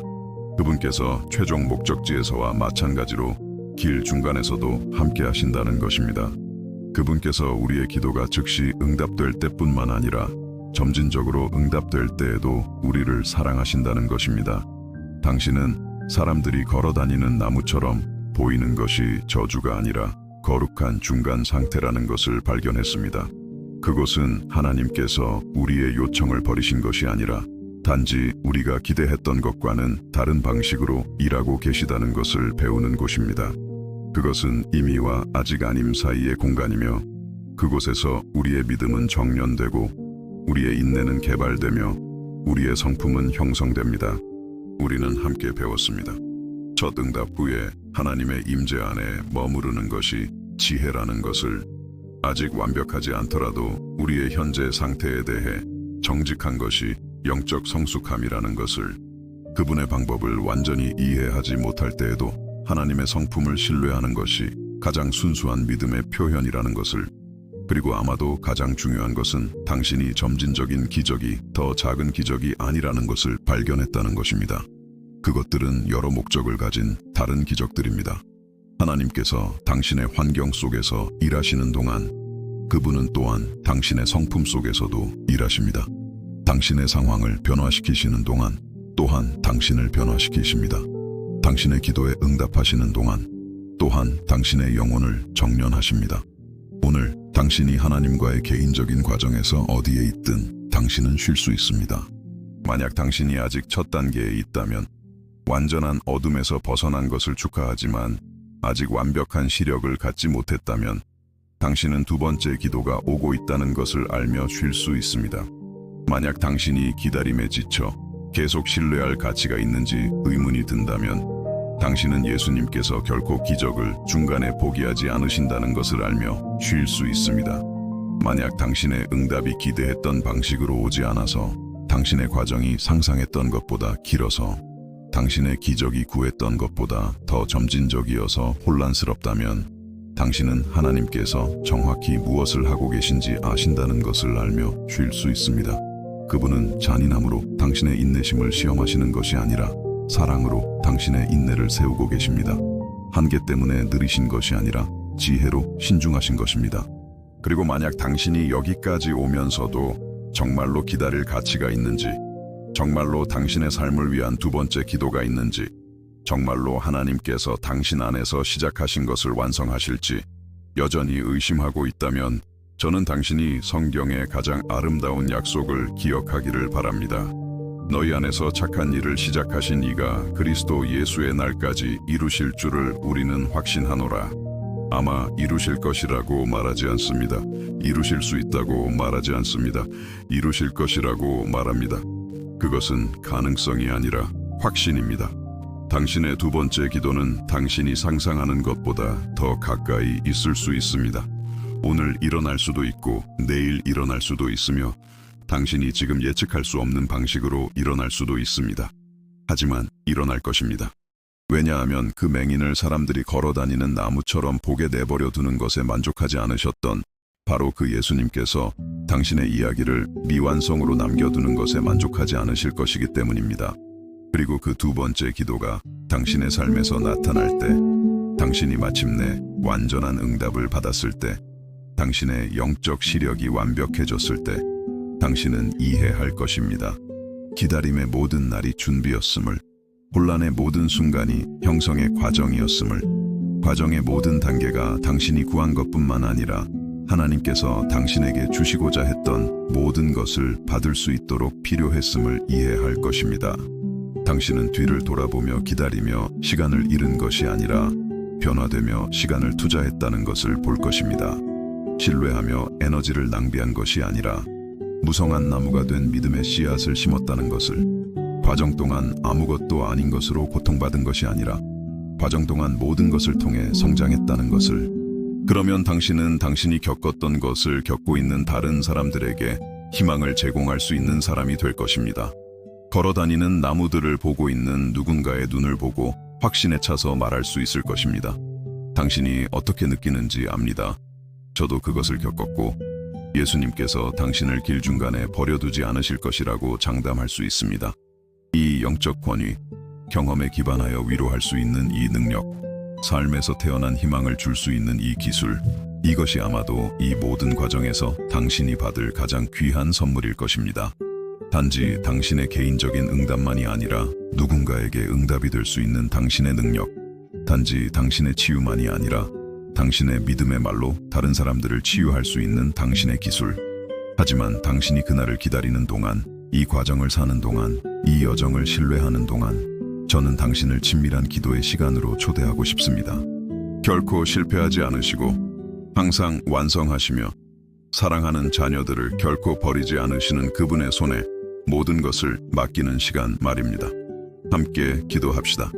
그분께서 최종 목적지에서와 마찬가지로 길 중간에서도 함께 하신다는 것입니다. 그분께서 우리의 기도가 즉시 응답될 때뿐만 아니라 점진적으로 응답될 때에도 우리를 사랑하신다는 것입니다. 당신은 사람들이 걸어다니는 나무처럼 보이는 것이 저주가 아니라 거룩한 중간 상태라는 것을 발견했습니다. 그것은 하나님께서 우리의 요청을 버리신 것이 아니라 단지 우리가 기대했던 것과는 다른 방식으로 일하고 계시다는 것을 배우는 곳입니다. 그것은 이미와 아직 아님 사이의 공간이며 그곳에서 우리의 믿음은 정련되고 우리의 인내는 개발되며 우리의 성품은 형성됩니다. 우리는 함께 배웠습니다. 첫 응답 후에 하나님의 임재 안에 머무르는 것이 지혜라는 것을, 아직 완벽하지 않더라도 우리의 현재 상태에 대해 정직한 것이 영적 성숙함이라는 것을, 그분의 방법을 완전히 이해하지 못할 때에도 하나님의 성품을 신뢰하는 것이 가장 순수한 믿음의 표현이라는 것을, 그리고 아마도 가장 중요한 것은 당신이 점진적인 기적이 더 작은 기적이 아니라는 것을 발견했다는 것입니다. 그것들은 여러 목적을 가진 다른 기적들입니다. 하나님께서 당신의 환경 속에서 일하시는 동안 그분은 또한 당신의 성품 속에서도 일하십니다. 당신의 상황을 변화시키시는 동안 또한 당신을 변화시키십니다. 당신의 기도에 응답하시는 동안 또한 당신의 영혼을 정련하십니다. 오늘 당신이 하나님과의 개인적인 과정에서 어디에 있든 당신은 쉴 수 있습니다. 만약 당신이 아직 첫 단계에 있다면 완전한 어둠에서 벗어난 것을 축하하지만 아직 완벽한 시력을 갖지 못했다면 당신은 두 번째 기도가 오고 있다는 것을 알며 쉴 수 있습니다. 만약 당신이 기다림에 지쳐 계속 신뢰할 가치가 있는지 의문이 든다면 당신은 예수님께서 결코 기적을 중간에 포기하지 않으신다는 것을 알며 쉴 수 있습니다. 만약 당신의 응답이 기대했던 방식으로 오지 않아서 당신의 과정이 상상했던 것보다 길어서 당신의 기적이 구했던 것보다 더 점진적이어서 혼란스럽다면 당신은 하나님께서 정확히 무엇을 하고 계신지 아신다는 것을 알며 쉴 수 있습니다. 그분은 잔인함으로 당신의 인내심을 시험하시는 것이 아니라 사랑으로 당신의 인내를 세우고 계십니다. 한계 때문에 느리신 것이 아니라 지혜로 신중하신 것입니다. 그리고 만약 당신이 여기까지 오면서도 정말로 기다릴 가치가 있는지, 정말로 당신의 삶을 위한 두 번째 기도가 있는지, 정말로 하나님께서 당신 안에서 시작하신 것을 완성하실지 여전히 의심하고 있다면 저는 당신이 성경의 가장 아름다운 약속을 기억하기를 바랍니다. 너희 안에서 착한 일을 시작하신 이가 그리스도 예수의 날까지 이루실 줄을 우리는 확신하노라. 아마 이루실 것이라고 말하지 않습니다. 이루실 수 있다고 말하지 않습니다. 이루실 것이라고 말합니다. 그것은 가능성이 아니라 확신입니다. 당신의 두 번째 기도는 당신이 상상하는 것보다 더 가까이 있을 수 있습니다. 오늘 일어날 수도 있고 내일 일어날 수도 있으며 당신이 지금 예측할 수 없는 방식으로 일어날 수도 있습니다. 하지만 일어날 것입니다. 왜냐하면 그 맹인을 사람들이 걸어다니는 나무처럼 복에 내버려 두는 것에 만족하지 않으셨던 바로 그 예수님께서 당신의 이야기를 미완성으로 남겨두는 것에 만족하지 않으실 것이기 때문입니다. 그리고 그 두 번째 기도가 당신의 삶에서 나타날 때, 당신이 마침내 완전한 응답을 받았을 때, 당신의 영적 시력이 완벽해졌을 때 당신은 이해할 것입니다. 기다림의 모든 날이 준비였음을, 혼란의 모든 순간이 형성의 과정이었음을, 과정의 모든 단계가 당신이 구한 것뿐만 아니라 하나님께서 당신에게 주시고자 했던 모든 것을 받을 수 있도록 필요했음을 이해할 것입니다. 당신은 뒤를 돌아보며 기다리며 시간을 잃은 것이 아니라 변화되며 시간을 투자했다는 것을 볼 것입니다. 신뢰하며 에너지를 낭비한 것이 아니라 무성한 나무가 된 믿음의 씨앗을 심었다는 것을, 과정 동안 아무것도 아닌 것으로 고통받은 것이 아니라 과정 동안 모든 것을 통해 성장했다는 것을, 그러면 당신은 당신이 겪었던 것을 겪고 있는 다른 사람들에게 희망을 제공할 수 있는 사람이 될 것입니다. 걸어다니는 나무들을 보고 있는 누군가의 눈을 보고 확신에 차서 말할 수 있을 것입니다. 당신이 어떻게 느끼는지 압니다. 저도 그것을 겪었고 예수님께서 당신을 길 중간에 버려두지 않으실 것이라고 장담할 수 있습니다. 이 영적 권위, 경험에 기반하여 위로할 수 있는 이 능력, 삶에서 태어난 희망을 줄 수 있는 이 기술, 이것이 아마도 이 모든 과정에서 당신이 받을 가장 귀한 선물일 것입니다. 단지 당신의 개인적인 응답만이 아니라 누군가에게 응답이 될 수 있는 당신의 능력, 단지 당신의 치유만이 아니라 당신의 믿음의 말로 다른 사람들을 치유할 수 있는 당신의 기술. 하지만 당신이 그날을 기다리는 동안, 이 과정을 사는 동안, 이 여정을 신뢰하는 동안 저는 당신을 친밀한 기도의 시간으로 초대하고 싶습니다. 결코 실패하지 않으시고 항상 완성하시며 사랑하는 자녀들을 결코 버리지 않으시는 그분의 손에 모든 것을 맡기는 시간 말입니다. 함께 기도합시다.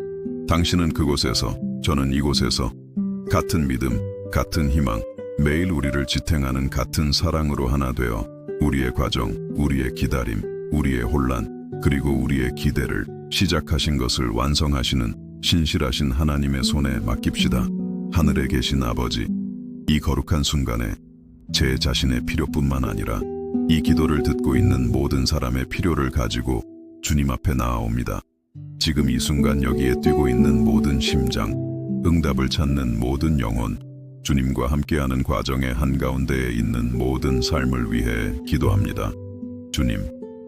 당신은 그곳에서, 저는 이곳에서 같은 믿음, 같은 희망, 매일 우리를 지탱하는 같은 사랑으로 하나 되어 우리의 과정, 우리의 기다림, 우리의 혼란, 그리고 우리의 기대를 시작하신 것을 완성하시는 신실하신 하나님의 손에 맡깁시다. 하늘에 계신 아버지, 이 거룩한 순간에 제 자신의 필요뿐만 아니라 이 기도를 듣고 있는 모든 사람의 필요를 가지고 주님 앞에 나아옵니다. 지금 이 순간 여기에 뛰고 있는 모든 심장, 응답을 찾는 모든 영혼, 주님과 함께하는 과정의 한가운데에 있는 모든 삶을 위해 기도합니다. 주님,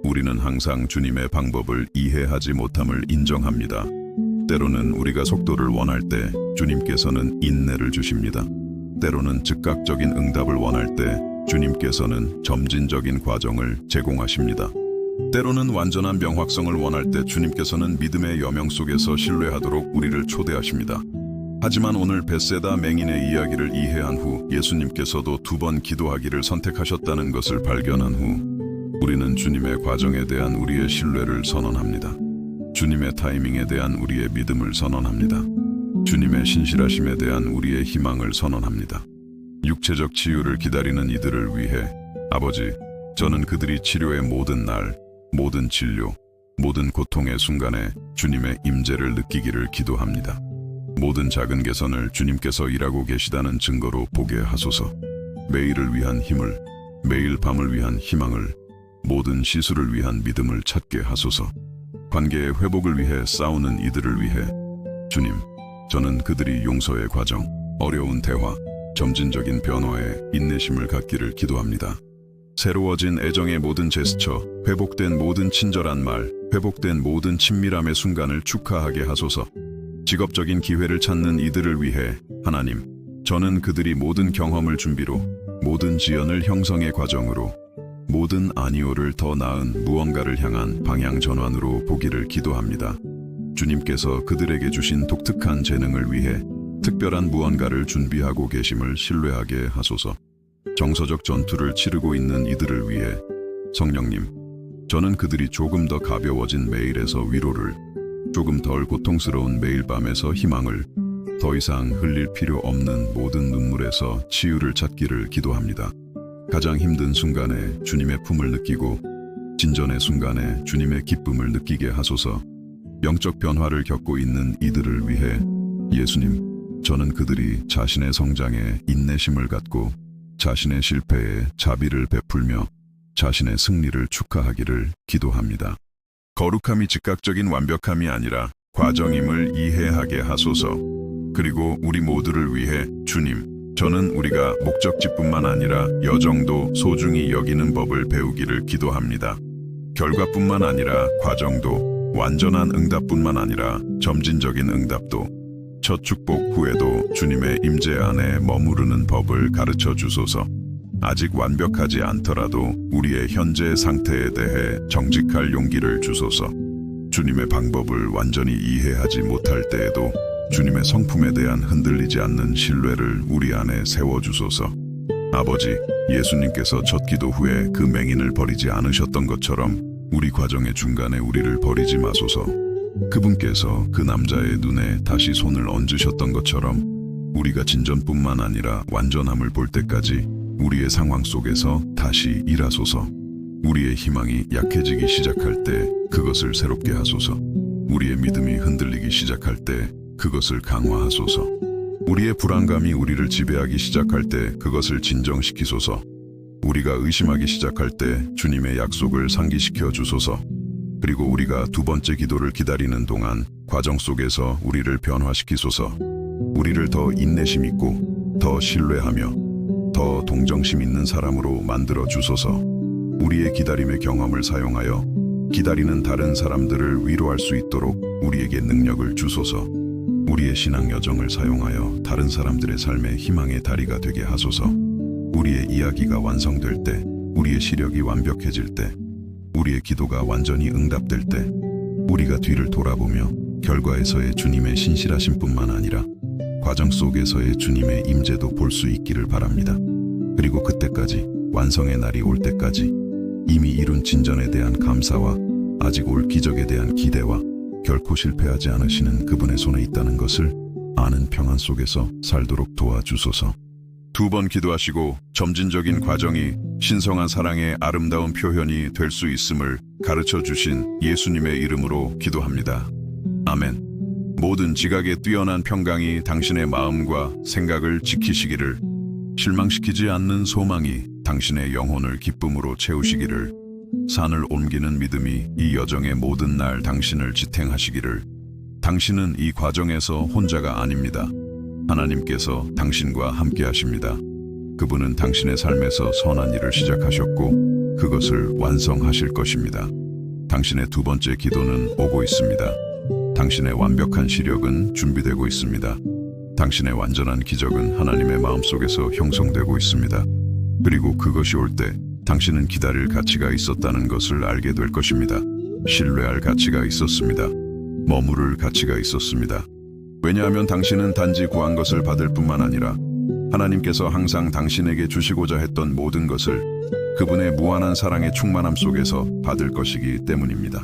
우리는 항상 주님의 방법을 이해하지 못함을 인정합니다. 때로는 우리가 속도를 원할 때 주님께서는 인내를 주십니다. 때로는 즉각적인 응답을 원할 때 주님께서는 점진적인 과정을 제공하십니다. 때로는 완전한 명확성을 원할 때 주님께서는 믿음의 여명 속에서 신뢰하도록 우리를 초대하십니다. 하지만 오늘 벳세다 맹인의 이야기를 이해한 후 예수님께서도 2번 기도하기를 선택하셨다는 것을 발견한 후 우리는 주님의 과정에 대한 우리의 신뢰를 선언합니다. 주님의 타이밍에 대한 우리의 믿음을 선언합니다. 주님의 신실하심에 대한 우리의 희망을 선언합니다. 육체적 치유를 기다리는 이들을 위해 아버지, 저는 그들이 치료의 모든 날, 모든 진료, 모든 고통의 순간에 주님의 임재를 느끼기를 기도합니다. 모든 작은 개선을 주님께서 일하고 계시다는 증거로 보게 하소서. 매일을 위한 힘을, 매일 밤을 위한 희망을, 모든 시술을 위한 믿음을 찾게 하소서. 관계의 회복을 위해 싸우는 이들을 위해 주님, 저는 그들이 용서의 과정, 어려운 대화, 점진적인 변화에 인내심을 갖기를 기도합니다. 새로워진 애정의 모든 제스처, 회복된 모든 친절한 말, 회복된 모든 친밀함의 순간을 축하하게 하소서. 직업적인 기회를 찾는 이들을 위해 하나님, 저는 그들이 모든 경험을 준비로, 모든 지연을 형성의 과정으로, 모든 아니오를 더 나은 무언가를 향한 방향 전환으로 보기를 기도합니다. 주님께서 그들에게 주신 독특한 재능을 위해 특별한 무언가를 준비하고 계심을 신뢰하게 하소서. 정서적 전투를 치르고 있는 이들을 위해 성령님, 저는 그들이 조금 더 가벼워진 매일에서 위로를, 조금 덜 고통스러운 매일 밤에서 희망을, 더 이상 흘릴 필요 없는 모든 눈물에서 치유를 찾기를 기도합니다. 가장 힘든 순간에 주님의 품을 느끼고 진전의 순간에 주님의 기쁨을 느끼게 하소서. 영적 변화를 겪고 있는 이들을 위해 예수님, 저는 그들이 자신의 성장에 인내심을 갖고 자신의 실패에 자비를 베풀며 자신의 승리를 축하하기를 기도합니다. 거룩함이 즉각적인 완벽함이 아니라 과정임을 이해하게 하소서. 그리고 우리 모두를 위해 주님, 저는 우리가 목적지뿐만 아니라 여정도 소중히 여기는 법을 배우기를 기도합니다. 결과뿐만 아니라 과정도, 완전한 응답뿐만 아니라 점진적인 응답도, 첫 축복 후에도 주님의 임재 안에 머무르는 법을 가르쳐 주소서. 아직 완벽하지 않더라도 우리의 현재 상태에 대해 정직할 용기를 주소서. 주님의 방법을 완전히 이해하지 못할 때에도 주님의 성품에 대한 흔들리지 않는 신뢰를 우리 안에 세워주소서. 아버지, 예수님께서 첫 기도 후에 그 맹인을 버리지 않으셨던 것처럼 우리 과정의 중간에 우리를 버리지 마소서. 그분께서 그 남자의 눈에 다시 손을 얹으셨던 것처럼 우리가 진전뿐만 아니라 완전함을 볼 때까지 우리의 상황 속에서 다시 일하소서. 우리의 희망이 약해지기 시작할 때 그것을 새롭게 하소서. 우리의 믿음이 흔들리기 시작할 때 그것을 강화하소서. 우리의 불안감이 우리를 지배하기 시작할 때 그것을 진정시키소서. 우리가 의심하기 시작할 때 주님의 약속을 상기시켜 주소서. 그리고 우리가 2번째 기도를 기다리는 동안 과정 속에서 우리를 변화시키소서. 우리를 더 인내심 있고 더 신뢰하며 더 동정심 있는 사람으로 만들어 주소서. 우리의 기다림의 경험을 사용하여 기다리는 다른 사람들을 위로할 수 있도록 우리에게 능력을 주소서. 우리의 신앙 여정을 사용하여 다른 사람들의 삶의 희망의 다리가 되게 하소서. 우리의 이야기가 완성될 때, 우리의 시력이 완벽해질 때, 우리의 기도가 완전히 응답될 때 우리가 뒤를 돌아보며 결과에서의 주님의 신실하심뿐만 아니라 과정 속에서의 주님의 임재도 볼 수 있기를 바랍니다. 그리고 그때까지, 완성의 날이 올 때까지 이미 이룬 진전에 대한 감사와 아직 올 기적에 대한 기대와 결코 실패하지 않으시는 그분의 손에 있다는 것을 아는 평안 속에서 살도록 도와주소서. 2번 기도하시고 점진적인 과정이 신성한 사랑의 아름다운 표현이 될 수 있음을 가르쳐 주신 예수님의 이름으로 기도합니다. 아멘. 모든 지각에 뛰어난 평강이 당신의 마음과 생각을 지키시기를, 실망시키지 않는 소망이 당신의 영혼을 기쁨으로 채우시기를, 산을 옮기는 믿음이 이 여정의 모든 날 당신을 지탱하시기를. 당신은 이 과정에서 혼자가 아닙니다. 하나님께서 당신과 함께 하십니다. 그분은 당신의 삶에서 선한 일을 시작하셨고 그것을 완성하실 것입니다. 당신의 2번째 기도는 오고 있습니다. 당신의 완벽한 시력은 준비되고 있습니다. 당신의 완전한 기적은 하나님의 마음속에서 형성되고 있습니다. 그리고 그것이 올 때 당신은 기다릴 가치가 있었다는 것을 알게 될 것입니다. 신뢰할 가치가 있었습니다. 머무를 가치가 있었습니다. 왜냐하면 당신은 단지 구한 것을 받을 뿐만 아니라 하나님께서 항상 당신에게 주시고자 했던 모든 것을 그분의 무한한 사랑의 충만함 속에서 받을 것이기 때문입니다.